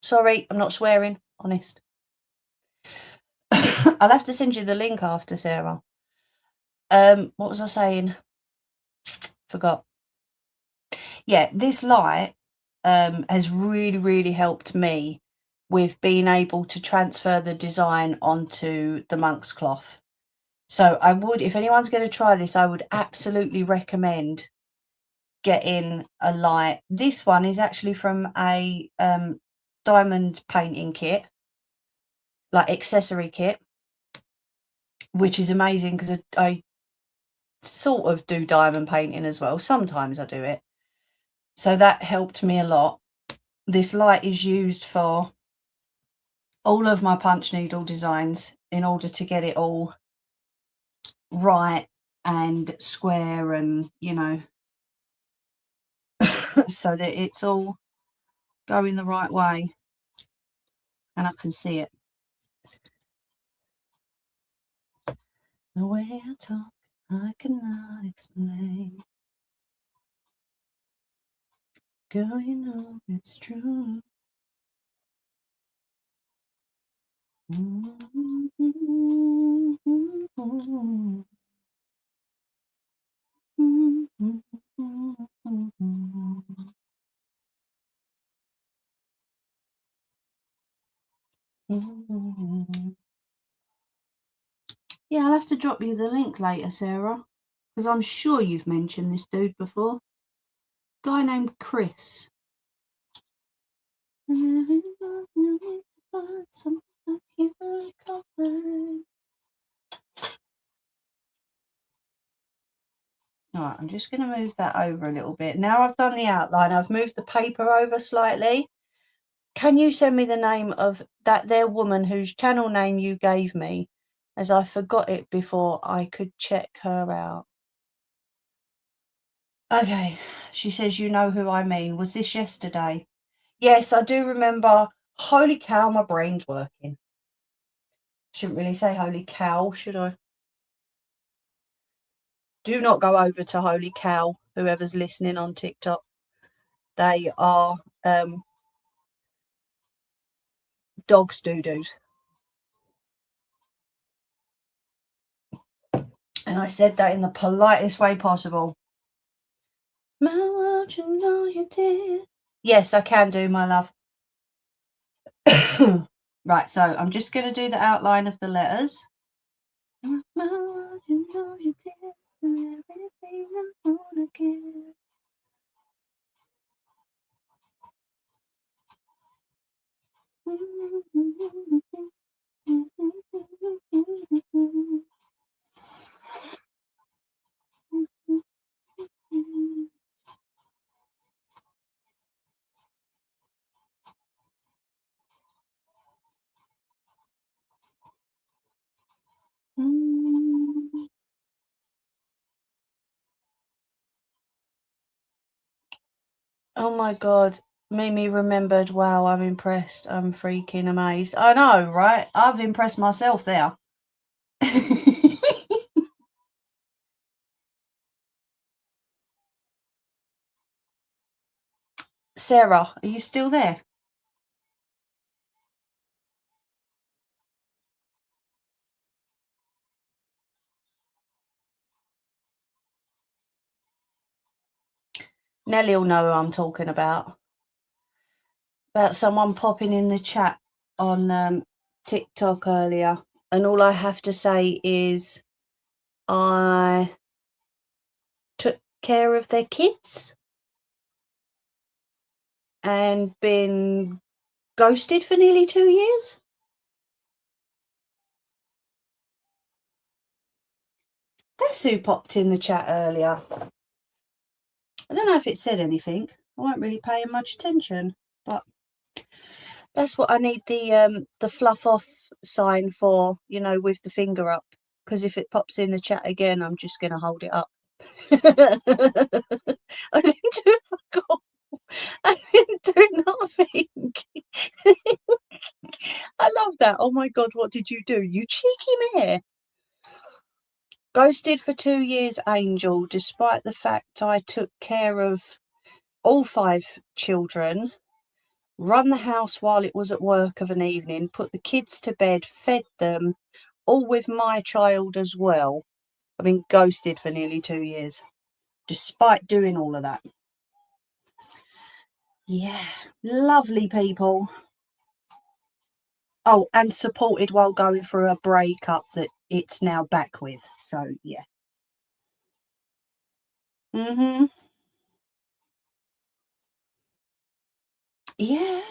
Sorry, I'm not swearing, honest. I'll have to send you the link after, Sarah. What was I saying? Forgot. Yeah, this light has really helped me with being able to transfer the design onto the monk's cloth. So I would, if anyone's going to try this, I would absolutely recommend getting a light. This one is actually from a diamond painting kit, like accessory kit, which is amazing because I sort of do diamond painting as well. Sometimes I do it. So that helped me a lot. This light is used for all of my punch needle designs in order to get it all right and square and, you know, so that it's all going the right way and I can see it. The way I talk, I cannot explain. Girl, you know it's true. Yeah, I'll have to drop you the link later, Sarah, because I'm sure you've mentioned this dude before. Guy named Chris. Alright, I'm just going to move that over a little bit. Now I've done the outline, I've moved the paper over slightly. Can you send me the name of that there woman whose channel name you gave me, as I forgot it before I could check her out? Okay, she says you know who I mean. Was this yesterday? Yes, I do remember. Holy cow, my brain's working. Shouldn't really say holy cow, should I? Do not go over to Holy Cow, whoever's listening on TikTok. They are dog doo-doos. And I said that in the politest way possible. My world, you know you did. Yes, I can do, my love. Right, so I'm just going to do the outline of the letters. My world, you know you did. Everything I wanna give. Oh my god, Mimi remembered. Wow, I'm impressed. I'm freaking amazed. I know, right? I've impressed myself there. Sarah, are you still there? Nelly will know who I'm talking about. About someone popping in the chat on TikTok earlier. And all I have to say is I took care of their kids and been ghosted for nearly 2 years. That's who popped in the chat earlier. I don't know if it said anything. I weren't really paying much attention, but That's what I need the fluff off sign for, you know, with the finger up. Because if it pops in the chat again, I'm just going to hold it up. I didn't do fuck all. I didn't do nothing. I love that. Oh my God, what did you do? You cheeky mare. Ghosted for 2 years, Angel, despite the fact I took care of all 5 children, run the house while it was at work of an evening, put the kids to bed, fed them, all with my child as well. I've been ghosted for nearly 2 years, despite doing all of that. Yeah, lovely people. Oh, and supported while going through a breakup that it's now back with. So, yeah. Mm-hmm. Yeah,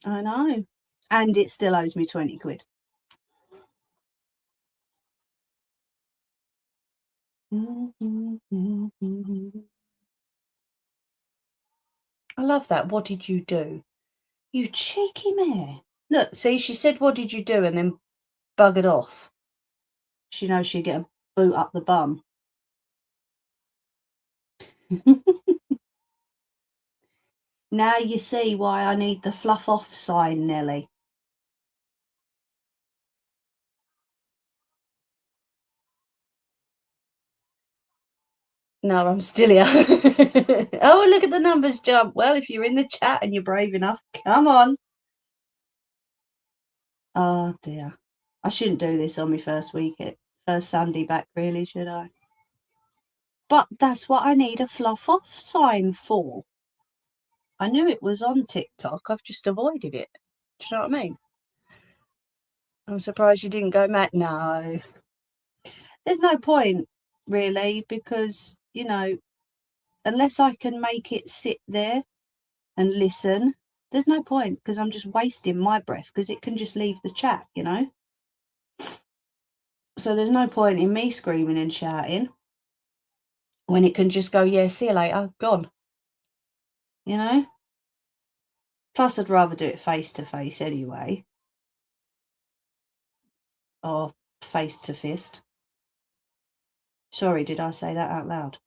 I know. And it still owes me 20 quid. I love that. What did you do? You cheeky mare. Look, see, she said, what did you do? And then buggered off. She knows she'd get a boot up the bum. Now you see why I need the fluff off sign, Nelly. No, I'm still here. Oh, look at the numbers jump. Well, if you're in the chat and you're brave enough, come on. Oh, dear. I shouldn't do this on my first Sunday back, really, should I? But that's what I need a fluff off sign for. I knew it was on TikTok. I've just avoided it. Do you know what I mean? I'm surprised you didn't go mad. No. There's no point, really, because, you know, unless I can make it sit there and listen, there's no point because I'm just wasting my breath because it can just leave the chat, you know? So there's no point in me screaming and shouting when it can just go, yeah, see you later, gone. You know? Plus, I'd rather do it face to face anyway. Or face to fist. Sorry, did I say that out loud?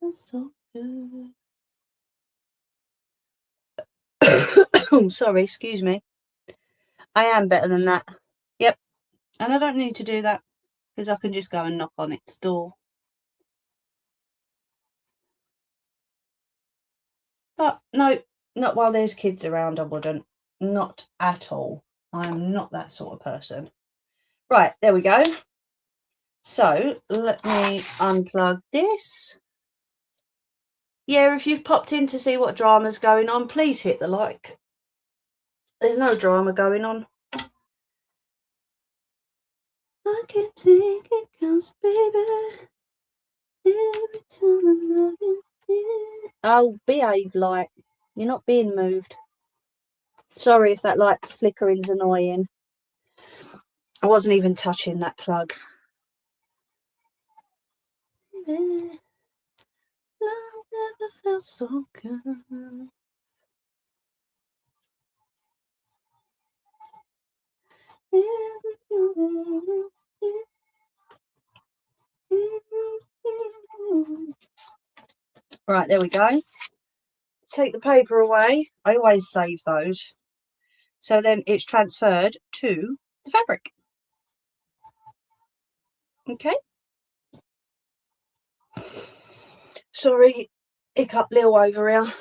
That's so good. Oh, sorry, excuse me. I am better than that. Yep. And I don't need to do that because I can just go and knock on its door. But no, not while there's kids around, I wouldn't. Not at all. I'm not that sort of person. Right, there we go. So let me unplug this. Yeah, if you've popped in to see what drama's going on, please hit the like. There's no drama going on. I can't take it, 'cause baby, every time I love you. Oh, behave, light. You're not being moved. Sorry if that light flickering's annoying. I wasn't even touching that plug. Love never felt so good. Right, there we go. Take the paper away. I always save those. So then it's transferred to the fabric. Okay. Sorry, hiccup Lil over here.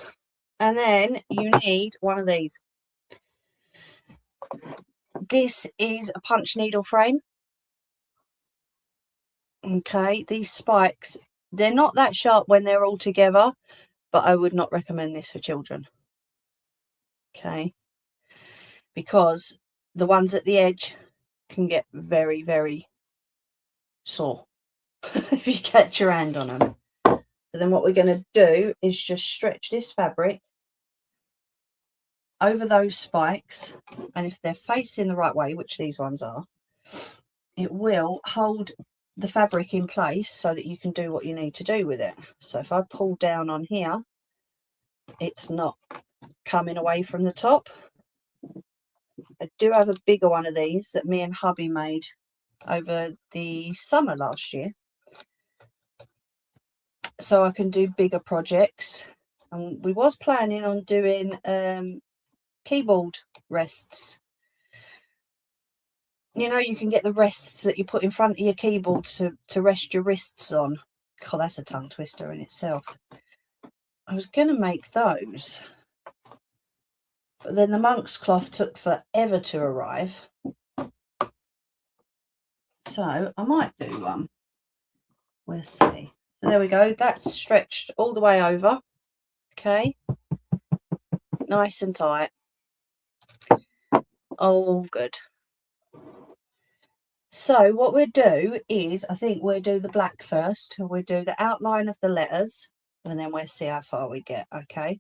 And then you need one of these. This is a punch needle frame. Okay, these spikes, they're not that sharp when they're all together, but I would not recommend this for children. Okay, because the ones at the edge can get very, very sore if you catch your hand on them. So then what we're going to do is just stretch this fabric over those spikes, and if they're facing the right way, which these ones are, it will hold the fabric in place so that you can do what you need to do with it. So if I pull down on here, it's not coming away from the top. I do have a bigger one of these that me and hubby made over the summer last year, so I can do bigger projects. And we was planning on doing keyboard rests. You know, you can get the rests that you put in front of your keyboard to rest your wrists on. God, that's a tongue twister in itself. I was going to make those, but then the monk's cloth took forever to arrive. So I might do one. We'll see. So there we go. That's stretched all the way over. Okay. Nice and tight. All good. So what we'll do is, I think we'll do the black first. We'll do the outline of the letters, and then we'll see how far we get. Okay.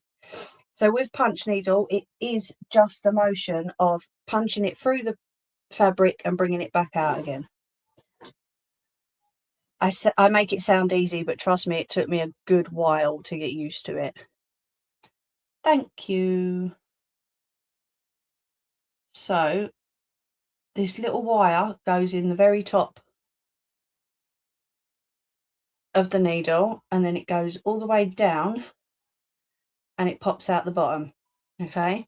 So with punch needle, it is just the motion of punching it through the fabric and bringing it back out again. I make it sound easy, but trust me, it took me a good while to get used to it. Thank you. So this little wire goes in the very top of the needle, and then it goes all the way down and it pops out the bottom. Okay,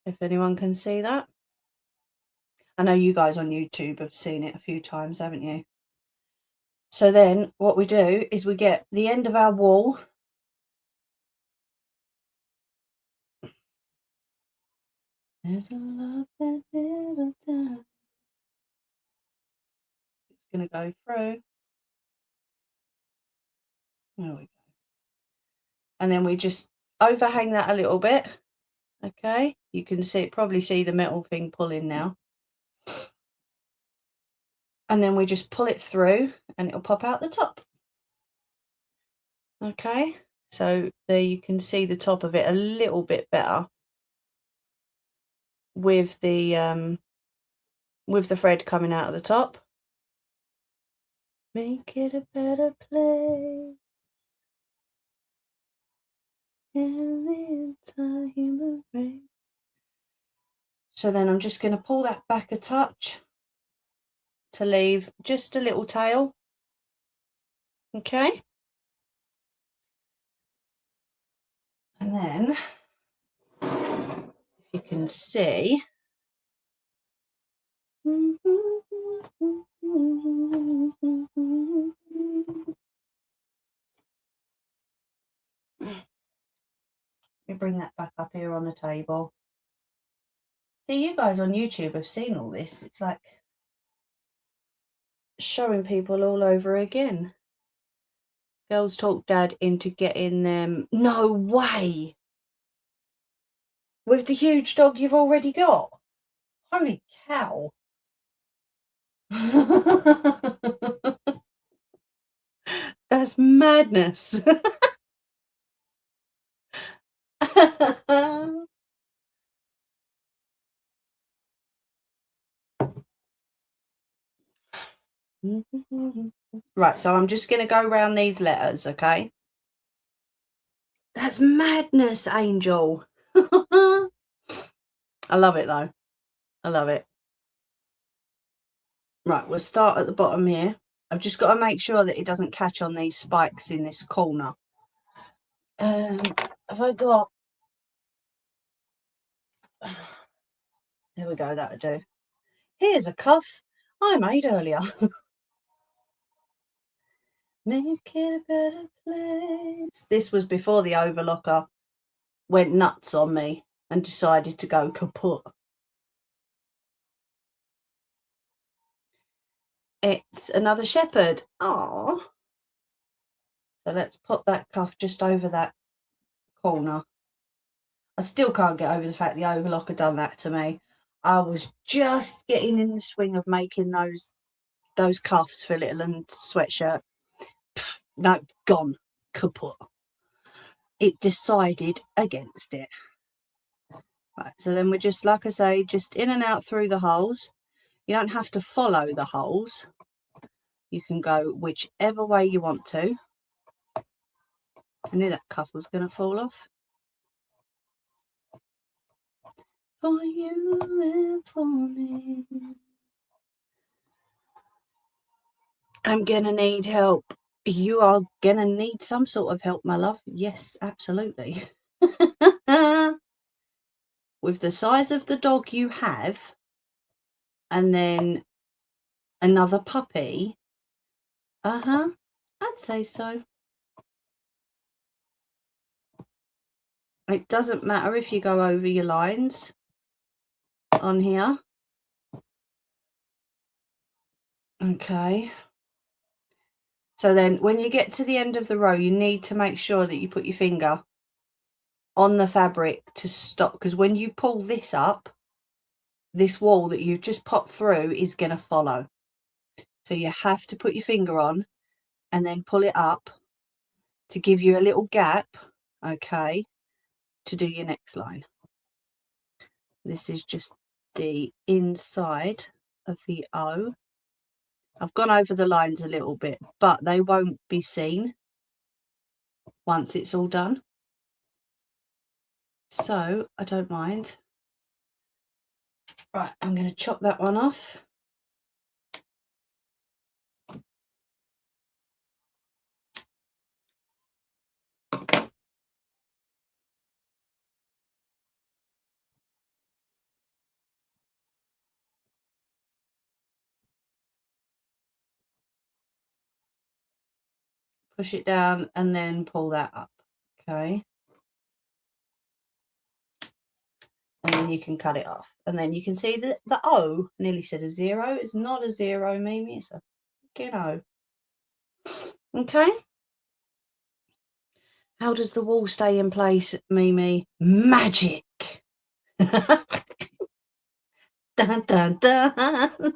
if anyone can see that. I know you guys on YouTube have seen it a few times, haven't you? So then what we do is we get the end of our wool. There's a love that never dies. It's going to go through. There we go. And then we just overhang that a little bit. Okay, you can probably see the metal thing pulling now. And then we just pull it through and it'll pop out the top. Okay, so there you can see the top of it a little bit better with the thread coming out of the top. Make it a better place. So then I'm just going to pull that back a touch to leave just a little tail. Okay. And then, if you can see, let me bring that back up here on the table. See, you guys on YouTube have seen all this. It's like showing people all over again. Girls talk Dad into getting them. No way! With the huge dog you've already got? Holy cow. That's madness. Right, so I'm just going to go around these letters, okay? That's madness, Angel. I love it, though. I love it. Right, we'll start at the bottom here. I've just got to make sure that it doesn't catch on these spikes in this corner. Have I got... There we go, that'll do. Here's a cuff I made earlier. Make it a better place. This was before the overlocker went nuts on me and decided to go kaput. It's another shepherd. Aww. So let's put that cuff just over that corner. I still can't get over the fact the overlocker done that to me. I was just getting in the swing of making those cuffs for Little and sweatshirt. Pfft, no, gone, kaput. It decided against it. Right, so then we're just, like I say, just in and out through the holes. You don't have to follow the holes. You can go whichever way you want to. I knew that cuff was going to fall off. For you and for me. I'm going to need help. You are going to need some sort of help, my love. Yes, absolutely. With the size of the dog you have, and then another puppy, I'd say so. It doesn't matter if you go over your lines on here. Okay. So then when you get to the end of the row, you need to make sure that you put your finger on the fabric to stop, because when you pull this up, this wall that you've just popped through is going to follow. So you have to put your finger on and then pull it up to give you a little gap, okay, to do your next line. This is just the inside of the O. I've gone over the lines a little bit, but they won't be seen once it's all done. So I don't mind. Right, I'm going to chop that one off. Push it down and then pull that up, okay? And then you can cut it off. And then you can see that the O, nearly said a 0. It's not a 0, Mimi. It's a fucking O. Okay? How does the wall stay in place, Mimi? Magic! Dun, dun, dun.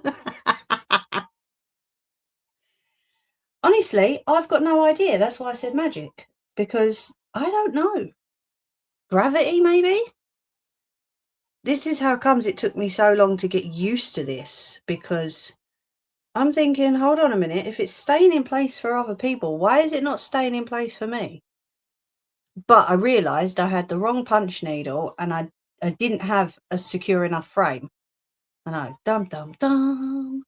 Honestly, I've got no idea. That's why I said magic. Because I don't know. Gravity, maybe? This is how comes it took me so long to get used to this, because I'm thinking, hold on a minute, if it's staying in place for other people, why is it not staying in place for me? But I realised I had the wrong punch needle and I didn't have a secure enough frame. I know, dum dum dum.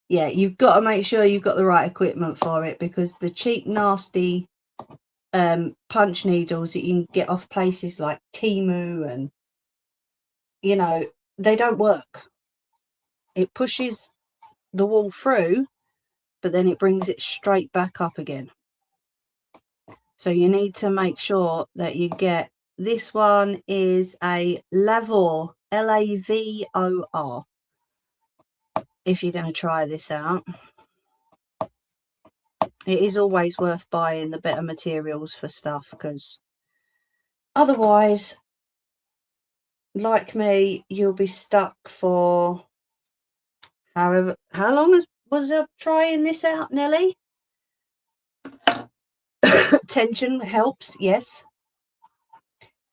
Yeah, you've got to make sure you've got the right equipment for it, because the cheap, nasty punch needles that you can get off places like Temu and, you know, they don't work. It pushes the wall through, but then it brings it straight back up again. So you need to make sure that you get, this one is a Lavor, Lavor, if you're going to try this out. It is always worth buying the better materials for stuff, because otherwise, like me, you'll be stuck for how long was I trying this out, Nelly? Tension helps, yes.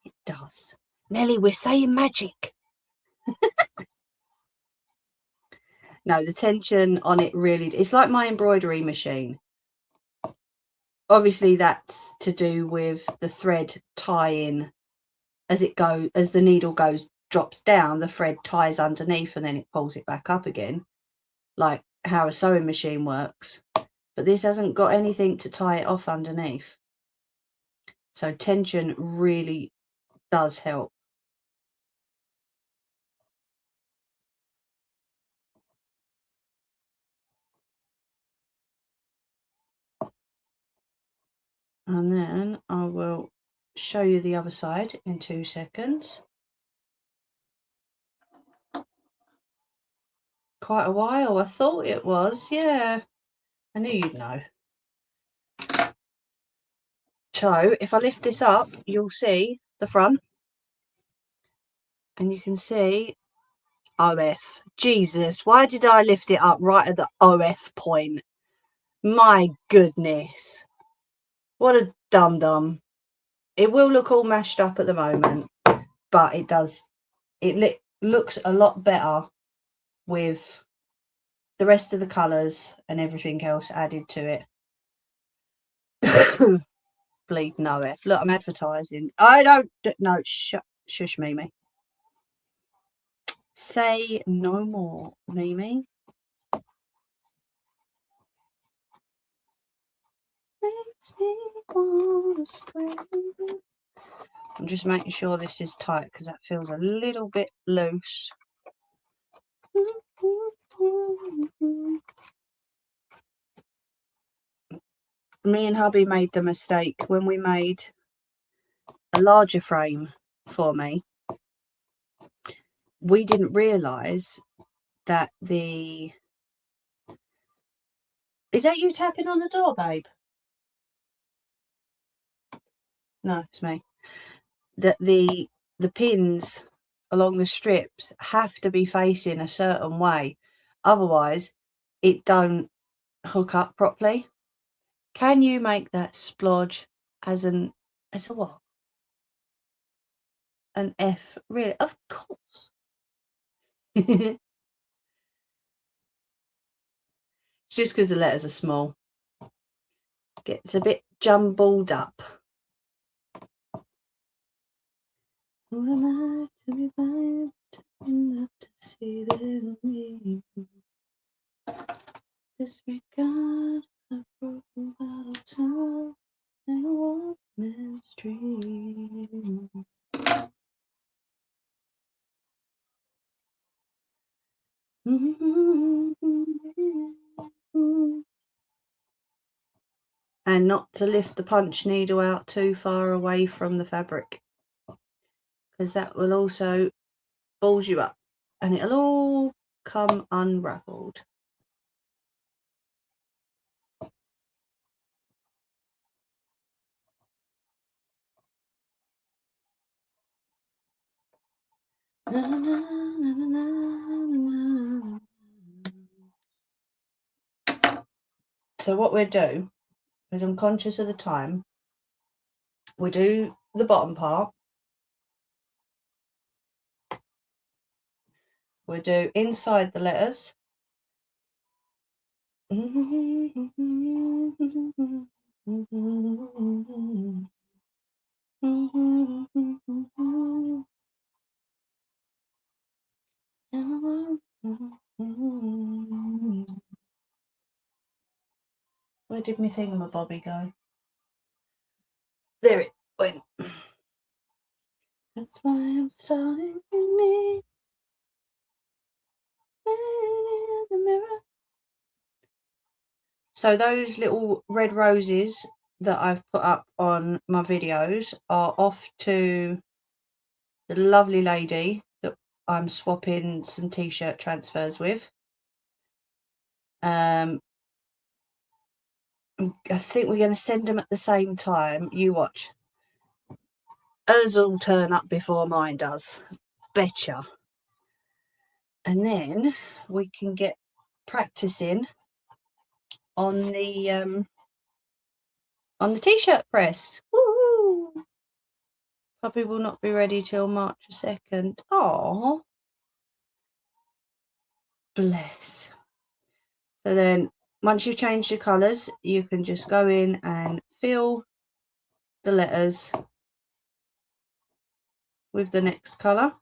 It does. Nelly, we're saying magic. No, the tension on it really, it's like my embroidery machine. Obviously that's to do with the thread tying as the needle drops down, the thread ties underneath and then it pulls it back up again, like how a sewing machine works. But this hasn't got anything to tie it off underneath. So tension really does help. And then I will show you the other side in 2 seconds. Quite a while, I thought it was, yeah. I knew you'd know. So if I lift this up, you'll see the front, and you can see OF. Jesus, why did I lift it up right at the OF point? My goodness. What a dum-dum. It will look all mashed up at the moment, but it does. It looks a lot better with the rest of the colours and everything else added to it. Bleed no F. Look, I'm advertising. I don't. No, shush, Mimi. Say no more, Mimi. Makes me wanna scream. I'm just making sure this is tight because that feels a little bit loose. Me and hubby made the mistake when we made a larger frame for me. We didn't realise that the... Is that you tapping on the door, babe? No, it's me. That the pins along the strips have to be facing a certain way, otherwise it don't hook up properly. Can you make that splodge as a what? An F? Really? Of course. It's just because the letters are small. Gets a bit jumbled up. Who am I to be blind enough to see that in me? Disregard a broken bottle top and a woman's dream. And not to lift the punch needle out too far away from the fabric, because that will also balls you up and it'll all come unraveled. So what we'll do, because I'm conscious of the time, we do the bottom part. We'll do inside the letters. Where did my thingamabobby go? There it went. That's why I'm starting with me. In the mirror. So those little red roses that I've put up on my videos are off to the lovely lady that I'm swapping some t-shirt transfers with. I think we're going to send them at the same time. You watch. Hers will turn up before mine does. Betcha. And then we can get practicing on the t-shirt press. Woo! Puppy will not be ready till March 2nd. Oh, bless. So then once you've changed your colours, you can just go in and fill the letters with the next colour.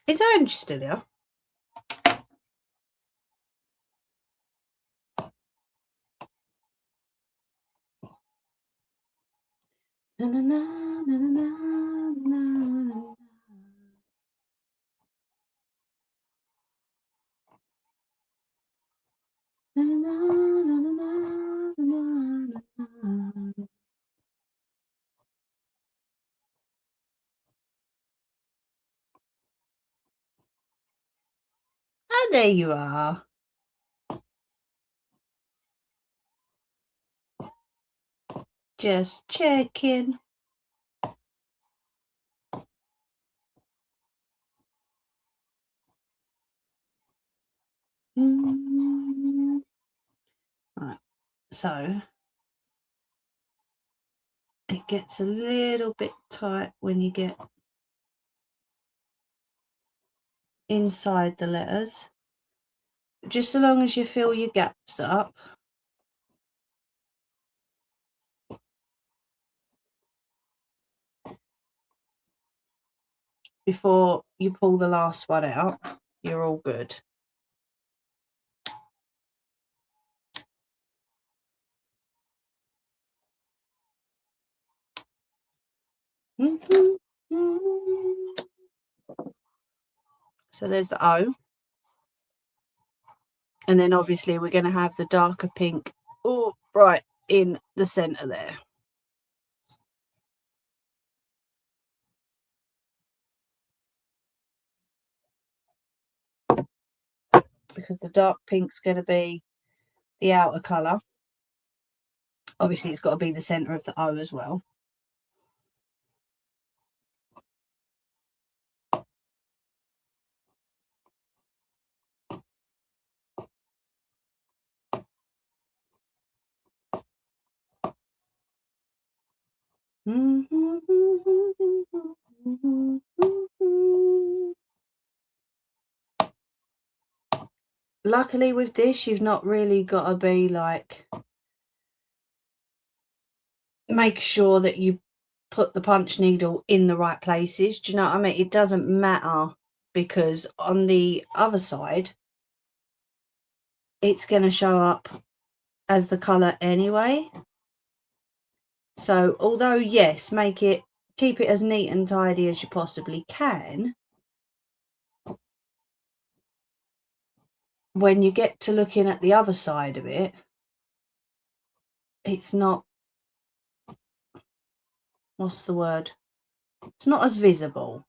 Is Orange still here? Na, na, na, na, na, na, na. Na, na, na, na, na, na, na. there you are. Just checking. Right, so it gets a little bit tight when you get inside the letters. Just so long as you fill your gaps up. Before you pull the last one out, you're all good. So there's the O. And then obviously we're going to have the darker pink right in the centre there. Because the dark pink's going to be the outer colour. Obviously it's got to be the centre of the O as well. Luckily with this, you've not really got to be like, make sure that you put the punch needle in the right places. Do you know what I mean? It doesn't matter, because on the other side, it's going to show up as the colour anyway. So although, yes, keep it as neat and tidy as you possibly can, when you get to looking at the other side of it, it's not, what's the word? It's not as visible.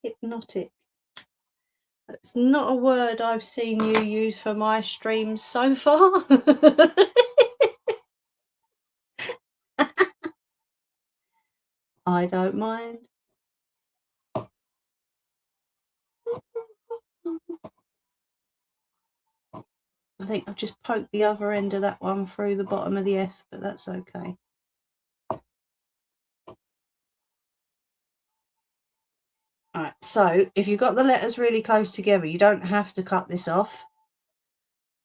Hypnotic. That's not a word I've seen you use for my streams so far. I don't mind. I think I've just poked the other end of that one through the bottom of the F, but that's okay. Alright, so if you've got the letters really close together, you don't have to cut this off.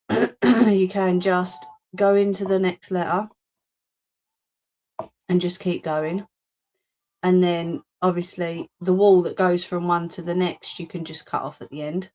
You can just go into the next letter and just keep going. And then obviously the wall that goes from one to the next, you can just cut off at the end.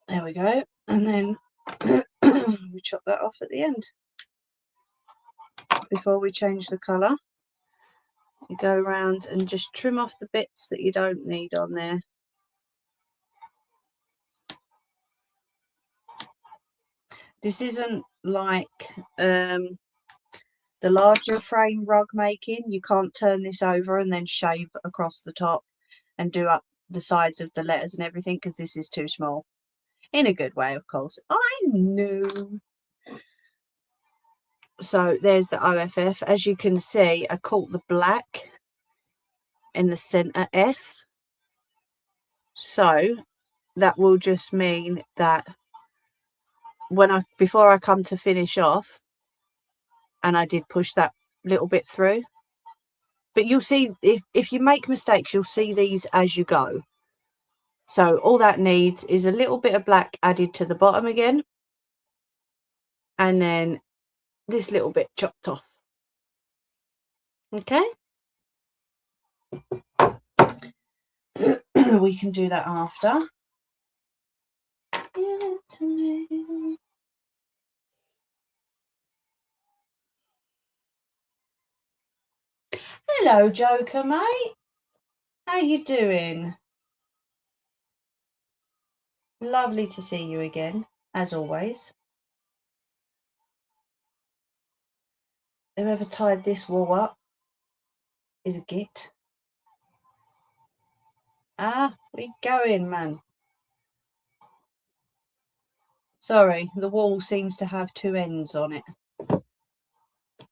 There we go. And then we chop that off at the end. Before we change the colour, you go around and just trim off the bits that you don't need on there. This isn't like the larger frame rug making. You can't turn this over and then shave across the top and do up the sides of the letters and everything, because this is too small. In a good way, of course. I knew. So there's the OFF. As you can see, I caught the black in the center F. So that will just mean that before I come to finish off, and I did push that little bit through, but you'll see if you make mistakes, you'll see these as you go. So all that needs is a little bit of black added to the bottom again, and then this little bit chopped off. Okay. We can do that after. Give it to me. Hello, Joker, mate. How you doing? Lovely to see you again, as always. Whoever tied this wall up is a git. Ah, we going, man. Sorry, the wall seems to have two ends on it.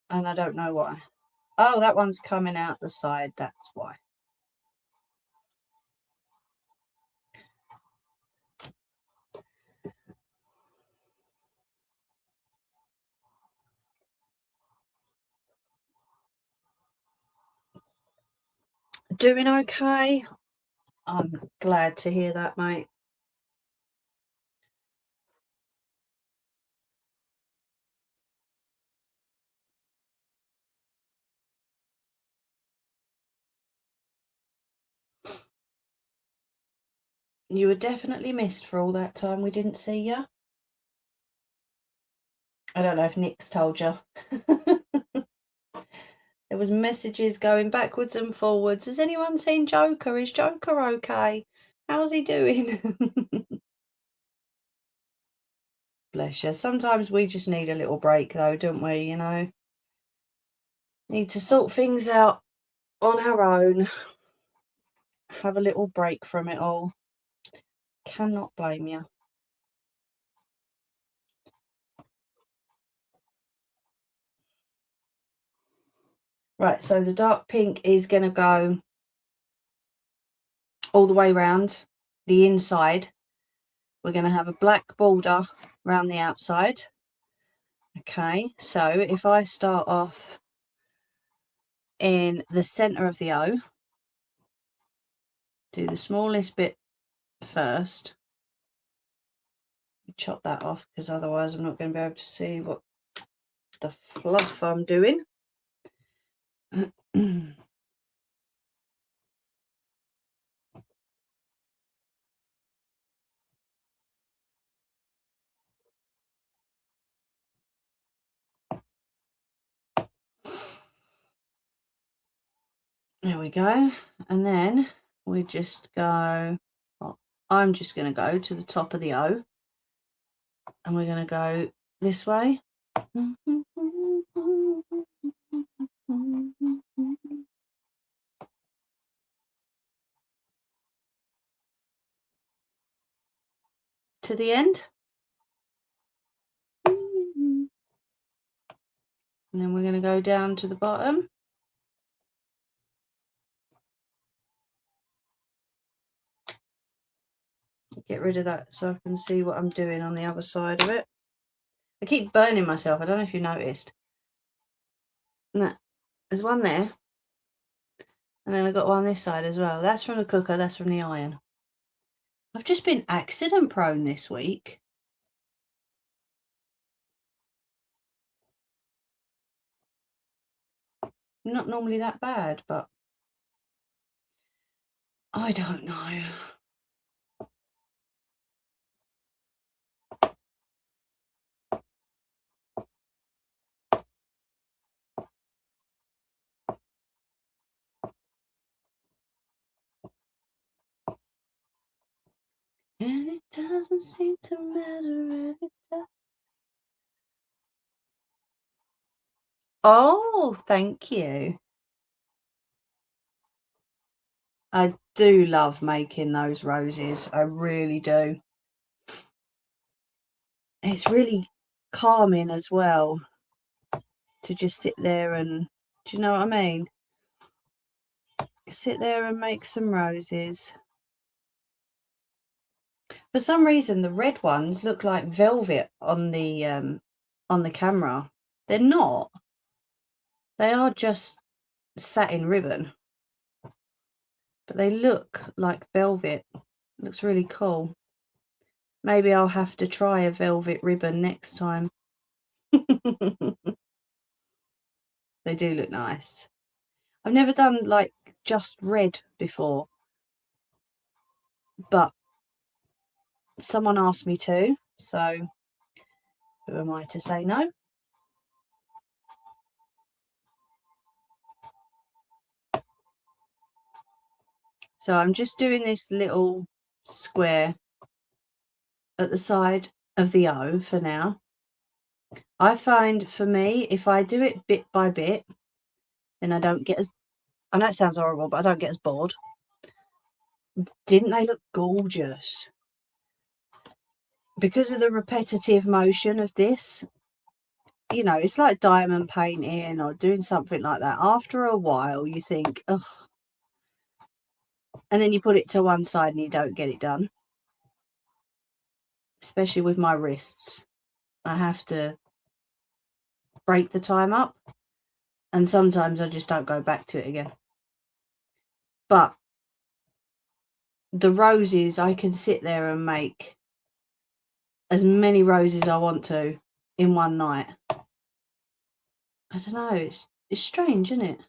And I don't know why. Oh, that one's coming out the side, that's why. Doing okay? I'm glad to hear that, mate. You were definitely missed for all that time we didn't see you. I don't know if Nick's told you. There was messages going backwards and forwards. Has anyone seen Joker? Is Joker okay? How's he doing? Bless you. Sometimes we just need a little break though, don't we? You know, need to sort things out on our own. Have a little break from it all. Cannot blame you. Right, so the dark pink is going to go all the way around the inside. We're going to have a black border around the outside. Okay, so if I start off in the center of the O, do the smallest bit first. Chop that off because otherwise I'm not going to be able to see what the fluff I'm doing. There we go. And then we just go, well, I'm just going to go to the top of the O and we're going to go this way. To the end. And then we're going to go down to the bottom. Get rid of that so I can see what I'm doing on the other side of it. I keep burning myself. I don't know if you noticed. No, there's one there. And then I've got one this side as well. That's from the cooker, that's from the iron. I've just been accident prone this week. Not normally that bad, but I don't know. And it doesn't seem to matter if it does. Oh, thank you. I do love making those roses. I really do. It's really calming as well. to just sit there and, do you know what I mean? Sit there and make some roses. For some reason, the red ones look like velvet on the camera. They're not. They are just satin ribbon, but they look like velvet. Looks really cool. Maybe I'll have to try a velvet ribbon next time. They do look nice. I've never done like just red before, but someone asked me to, so who am I to say no? So I'm just doing this little square at the side of the O for now. I find for me, if I do it bit by bit, then I don't get as, I know it sounds horrible, but I don't get as bored. Didn't they look gorgeous? Because of the repetitive motion of this, you know, it's like diamond painting or doing something like that. After a while, you think, ugh. And then you put it to one side and you don't get it done. Especially with my wrists. I have to break the time up. And sometimes I just don't go back to it again. But the roses, I can sit there and make as many roses I want to in one night. I don't know, it's strange, isn't it?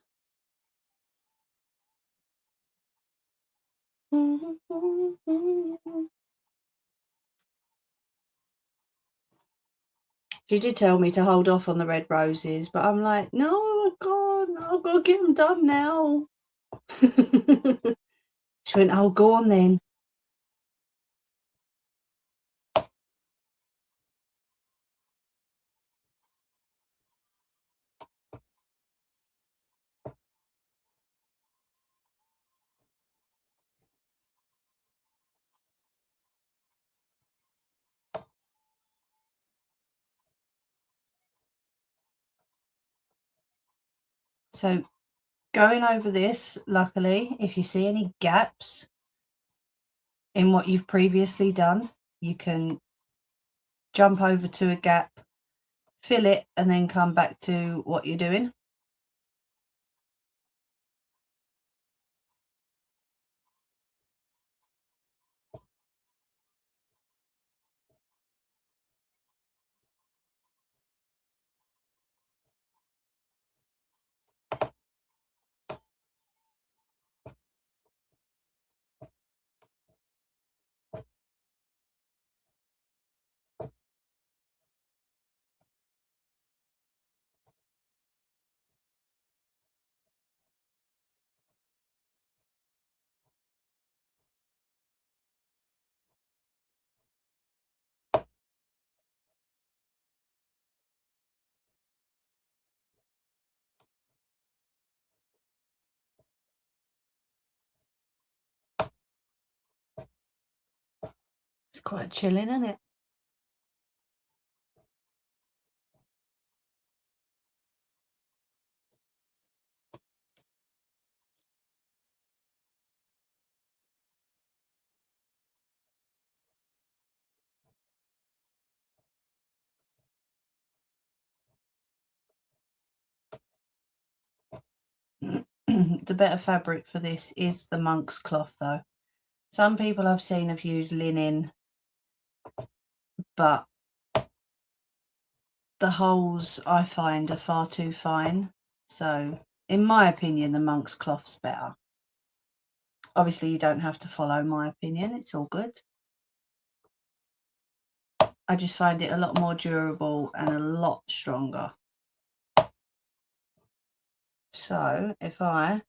She did tell me to hold off on the red roses, but I'm like, no, God, I've got to get them done now. She went, oh, go on then. So going over this, luckily, if you see any gaps in what you've previously done, you can jump over to a gap, fill it, and then come back to what you're doing. It's quite chilling, isn't it? The better fabric for this is the monk's cloth, though. Some people I've seen have used linen, but the holes I find are far too fine. So, in my opinion, the monk's cloth's better. Obviously, you don't have to follow my opinion. It's all good. I just find it a lot more durable and a lot stronger. So, if I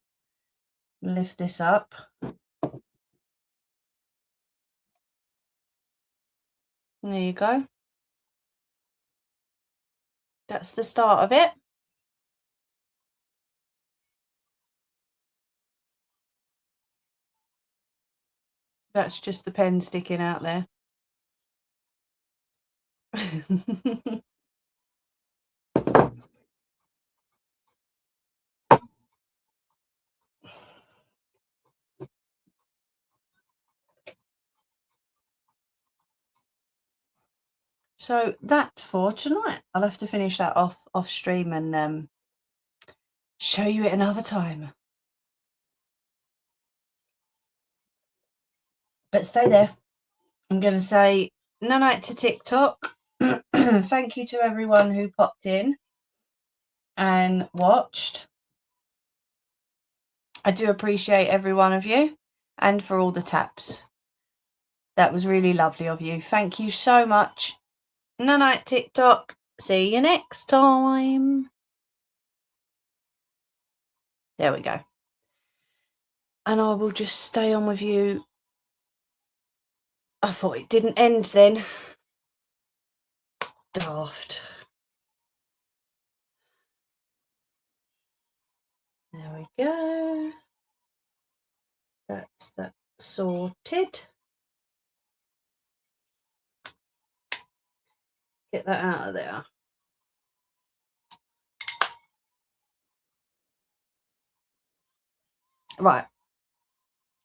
lift this up, there you go. That's the start of it. That's just the pen sticking out there. So that's for tonight. I'll have to finish that off stream and show you it another time. But stay there. I'm going to say night to TikTok. Thank you to everyone who popped in and watched. I do appreciate every one of you, and for all the taps. That was really lovely of you. Thank you so much. Night TikTok. See you next time. There we go. And I will just stay on with you. I thought it didn't end then. Daft. There we go. That's that sorted. Get that out of there. Right.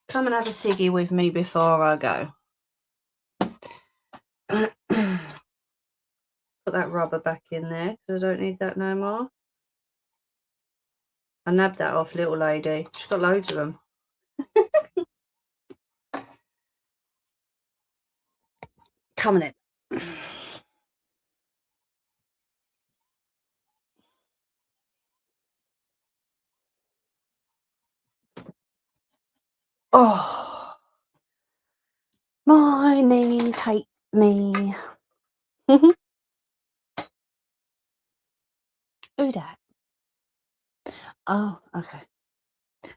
Come and have a ciggy with me before I go. Put that rubber back in there because I don't need that no more. I nabbed that off little lady. She's got loads of them. Coming in. Oh, my knees hate me. Who that? Oh, okay.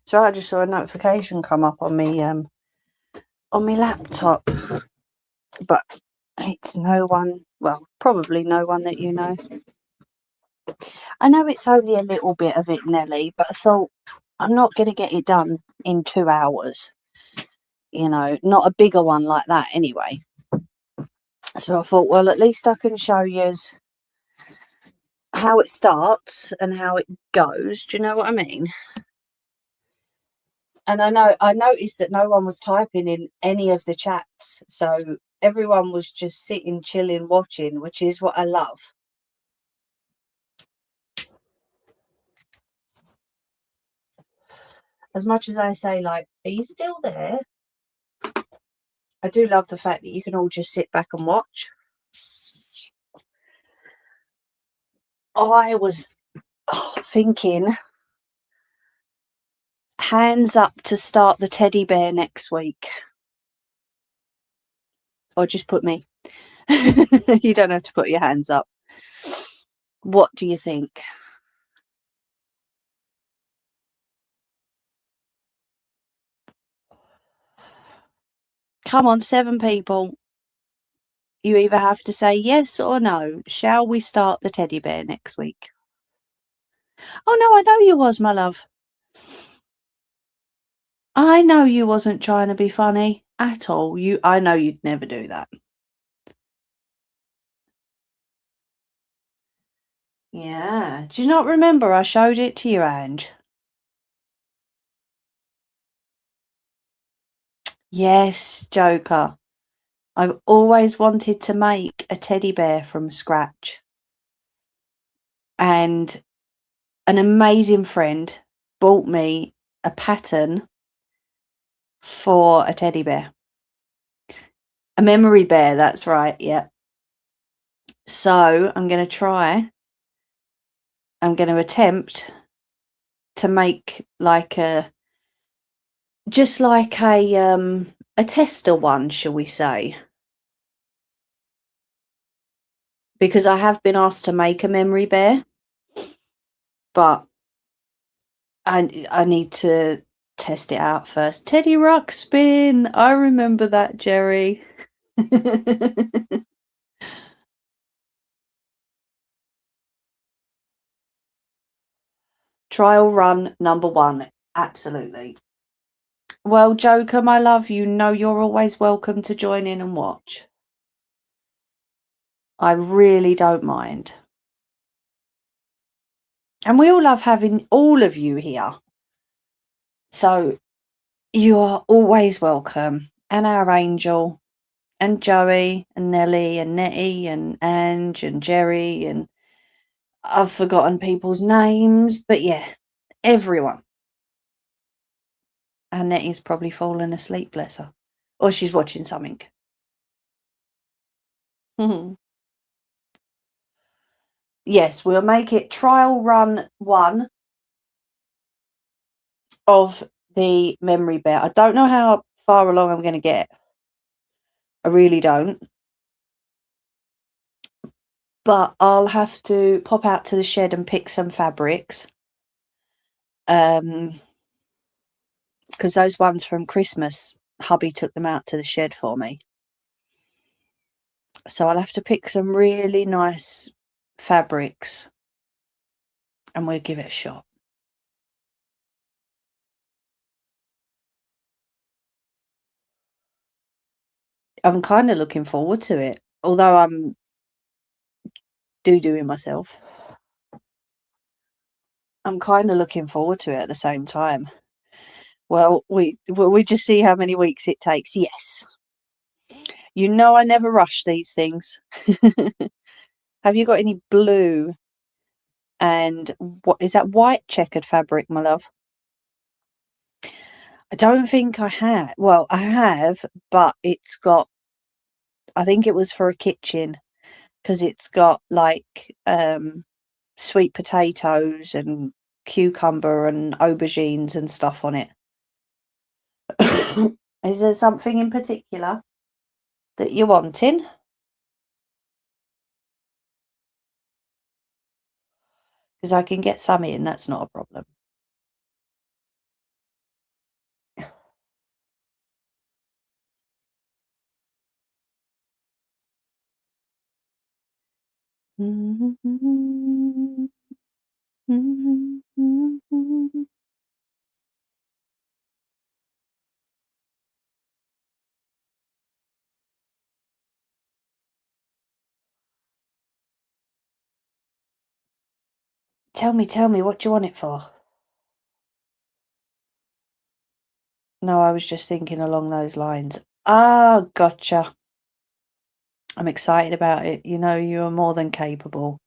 So I just saw a notification come up on me laptop, but it's no one. Well, probably no one that you know. I know it's only a little bit of it, Nelly, but I thought I'm not going to get it done in 2 hours. You know, not a bigger one like that anyway. So I thought, well, at least I can show you how it starts and how it goes. Do you know what I mean? And I noticed that no one was typing in any of the chats. So everyone was just sitting, chilling, watching, which is what I love. As much as I say, like, are you still there? I do love the fact that you can all just sit back and watch. I was thinking, hands up to start the teddy bear next week. Or just put me. You don't have to put your hands up. What do you think? Come on, 7 people. You either have to say yes or no. Shall we start the teddy bear next week? Oh, no, I know you was, my love. I know you wasn't trying to be funny at all. I know you'd never do that. Yeah. Do you not remember I showed it to you, Ange? Yes, Joker. I've always wanted to make a teddy bear from scratch. And an amazing friend bought me a pattern for a teddy bear. A memory bear, that's right, yeah. So I'm going to attempt to make like a tester one, shall we say? Because I have been asked to make a memory bear, but I need to test it out first. Teddy Ruxpin, I remember that, Jerry. Trial run number 1, absolutely. Well, Joker, my love, you know you're always welcome to join in and watch. I really don't mind. And we all love having all of you here. So you are always welcome. And our angel and Joey and Nellie and Nettie and Ange and Jerry, and I've forgotten people's names, but yeah, everyone. And Nettie's probably fallen asleep, bless her. Or she's watching something. Yes, we'll make it trial run 1 of the memory bear. I don't know how far along I'm going to get. I really don't. But I'll have to pop out to the shed and pick some fabrics. Because those ones from Christmas, hubby took them out to the shed for me. So I'll have to pick some really nice fabrics and we'll give it a shot. I'm kind of looking forward to it, although I'm doo-dooing myself. I'm kind of looking forward to it at the same time. Well, we just see how many weeks it takes. Yes. You know I never rush these things. Have you got any blue and what is that, white checkered fabric, my love? I don't think I had. Well, I have, but it's got, I think it was for a kitchen because it's got like sweet potatoes and cucumber and aubergines and stuff on it. Is there something in particular that you're wanting? Because I can get some in, that's not a problem. Tell me, what do you want it for? No, I was just thinking along those lines. Ah, gotcha. I'm excited about it. You know, you are more than capable.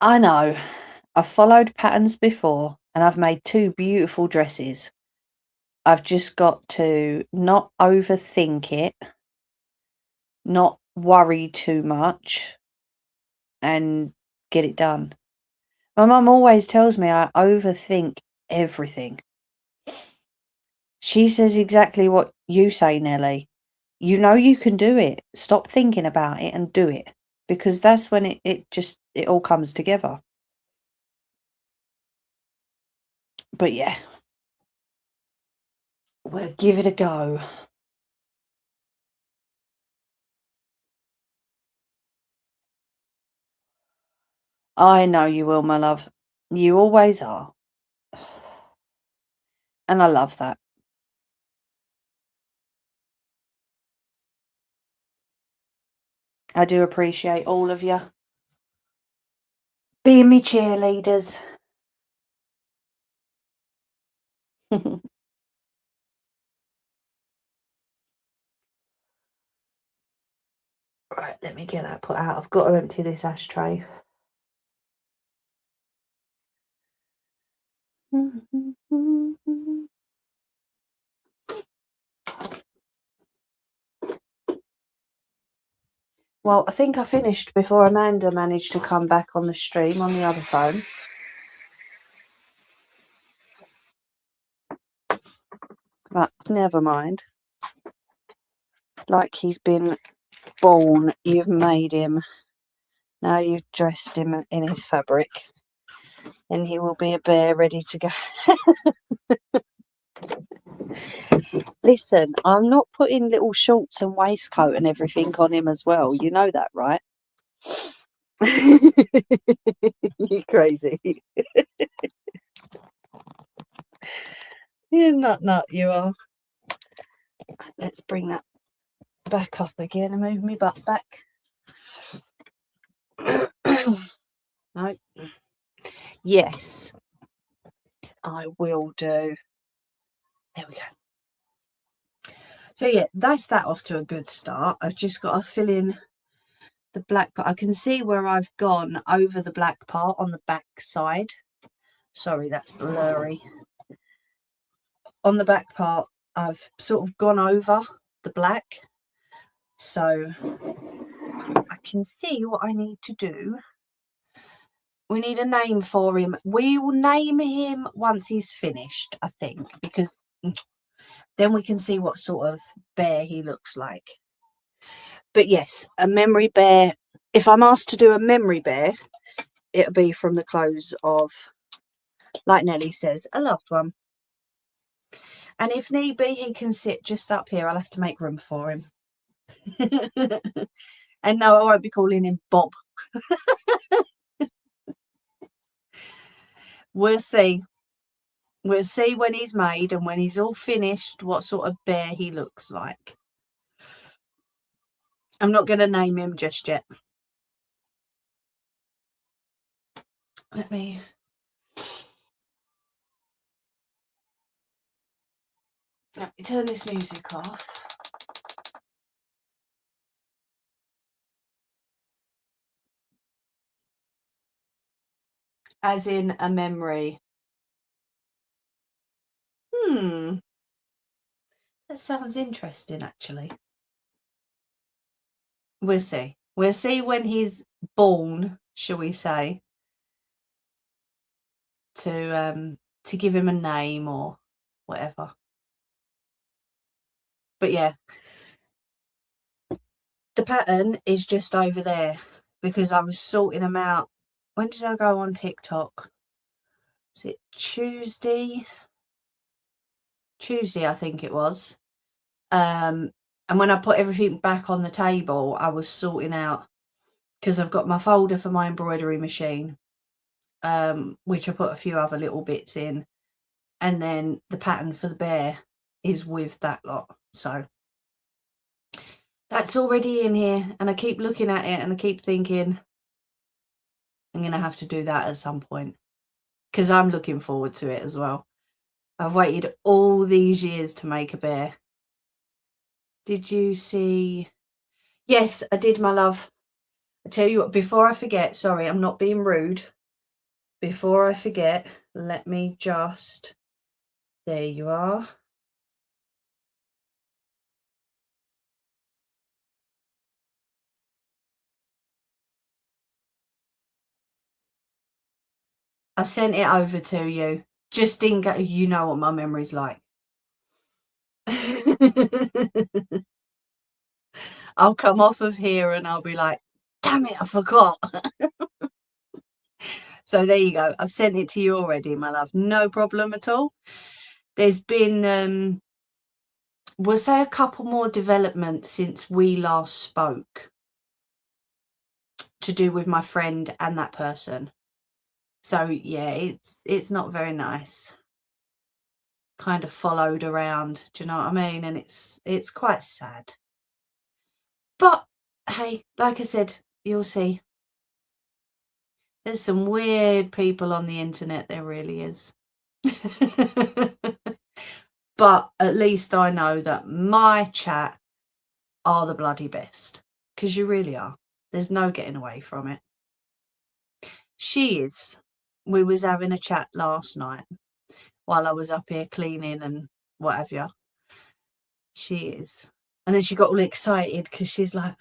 I know. I've followed patterns before and I've made 2 beautiful dresses. I've just got to not overthink it, not worry too much, and get it done. My mum always tells me I overthink everything. She says exactly what you say, Nelly. You know you can do it. Stop thinking about it and do it. Because that's when it all comes together. But yeah. We'll give it a go. I know you will, my love. You always are. And I love that. I do appreciate all of you being me cheerleaders. Right, let me get that put out. I've got to empty this ashtray. Well, I think I finished before Amanda managed to come back on the stream on the other phone. But never mind. Like he's been born, you've made him. Now you've dressed him in his fabric. And he will be a bear ready to go. Listen, I'm not putting little shorts and waistcoat and everything on him as well. You know that, right? You're crazy. You're nut, you are. Let's bring that back up again and move my butt back. No. Yes, I will do. There we go. So yeah, that's that off to a good start. I've just got to fill in the black part. I can see where I've gone over the black part on the back side. Sorry, that's blurry. On the back part, I've sort of gone over the black. So I can see what I need to do. We need a name for him. We will name him once he's finished, I think, because then we can see what sort of bear he looks like. But yes, a memory bear. If I'm asked to do a memory bear, it'll be from the clothes of, like Nelly says, a loved one. And if need be, he can sit just up here. I'll have to make room for him. And no, I won't be calling him Bob. We'll see. We'll see when he's made and when he's all finished what sort of bear he looks like. I'm not going to name him just yet. Let me turn this music off. As in a memory. That sounds interesting, actually. We'll see. We'll see when he's born, shall we say, to give him a name or whatever. But yeah, the pattern is just over there because I was sorting them out. When did I go on TikTok? Was it Tuesday? Tuesday, I think it was. And when I put everything back on the table, I was sorting out, because I've got my folder for my embroidery machine, which I put a few other little bits in, and then the pattern for the bear is with that lot. So that's already in here, and I keep looking at it and I keep thinking I'm going to have to do that at some point, because I'm looking forward to it as well. I've waited all these years to make a bear. Did you see? Yes, I did, my love. I tell you what, before I forget, sorry, I'm not being rude. Before I forget, let me just, there you are. I've sent it over to you. Just in case, you know what my memory's like. I'll come off of here and I'll be like, damn it, I forgot. So there you go. I've sent it to you already, my love. No problem at all. There's been, we'll say, a couple more developments since we last spoke to do with my friend and that person. So yeah, it's not very nice. Kind of followed around, do you know what I mean? And it's quite sad. But hey, like I said, you'll see. There's some weird people on the internet, there really is. But at least I know that my chat are the bloody best, because you really are. There's no getting away from it. She is. We was having a chat last night while I was up here cleaning and what have you. She is. And then she got all excited because she's like,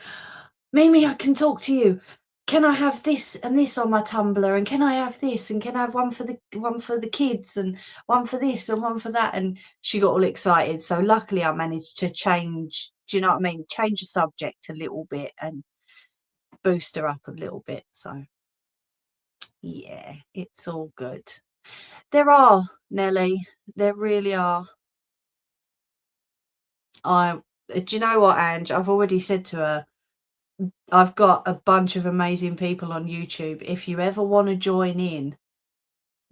Mimi, I can talk to you. Can I have this and this on my Tumblr? And can I have this? And can I have one for the kids and one for this and one for that? And she got all excited. So luckily I managed to change, do you know what I mean? Change the subject a little bit and boost her up a little bit. So yeah, it's all good. There are, Nelly. There really are. Do you know what, Ange? I've already said to her, I've got a bunch of amazing people on YouTube. If you ever want to join in,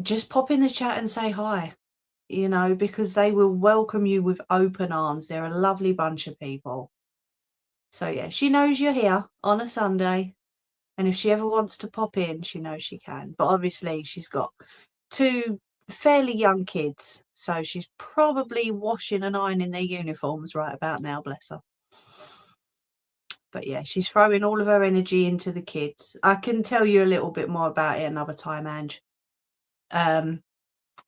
just pop in the chat and say hi, you know, because they will welcome you with open arms. They're a lovely bunch of people. So yeah, she knows you're here on a Sunday. And if she ever wants to pop in, she knows she can. But obviously she's got 2 fairly young kids, so she's probably washing and ironing their uniforms right about now, bless her. But yeah, she's throwing all of her energy into the kids. I can tell you a little bit more about it another time, Ange. And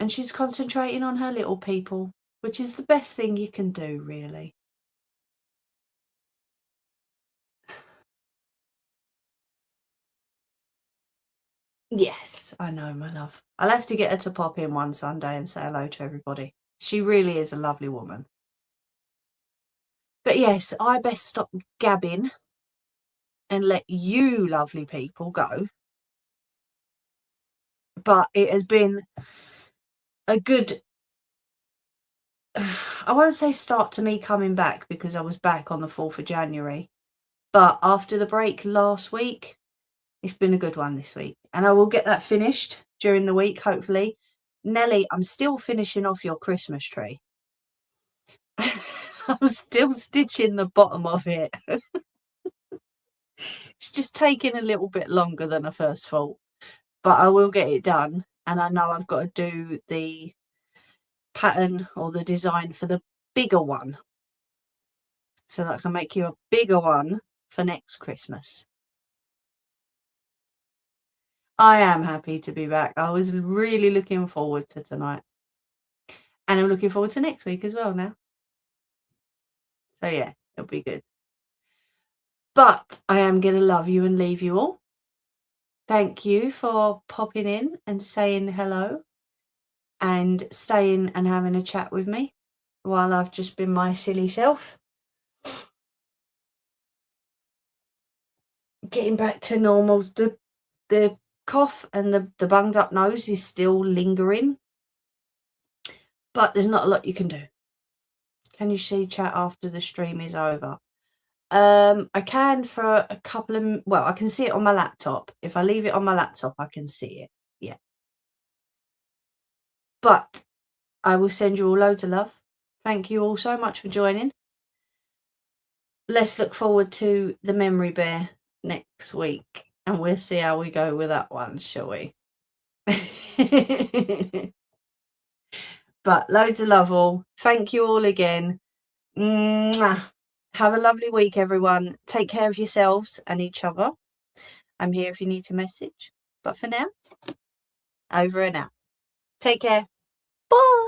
she's concentrating on her little people, which is the best thing you can do, really. Yes, I know, my love. I'll have to get her to pop in one Sunday and say hello to everybody. She really is a lovely woman. But yes, I best stop gabbing and let you lovely people go. But it has been a good, I won't say start to me coming back, because I was back on the 4th of January. But after the break last week, it's been a good one this week. And I will get that finished during the week, hopefully. Nelly, I'm still finishing off your Christmas tree. I'm still stitching the bottom of it. It's just taking a little bit longer than I first thought. But I will get it done. And I know I've got to do the pattern or the design for the bigger one, so that I can make you a bigger one for next Christmas. I am happy to be back. I was really looking forward to tonight. And I'm looking forward to next week as well now. So yeah, it'll be good. But I am going to love you and leave you all. Thank you for popping in and saying hello and staying and having a chat with me while I've just been my silly self. Getting back to normals. The cough and the bunged up nose is still lingering, but there's not a lot you can do. Can you see chat after the stream is over? I can for a couple of, well, I can see it on my laptop. If I leave it on my laptop, I can see it. Yeah. But I will send you all loads of love. Thank you all so much for joining. Let's look forward to the memory bear next week, and we'll see how we go with that one, shall we? But loads of love all. Thank you all again. Mwah. Have a lovely week, everyone. Take care of yourselves and each other. I'm here if you need to message. But for now, over and out. Take care. Bye.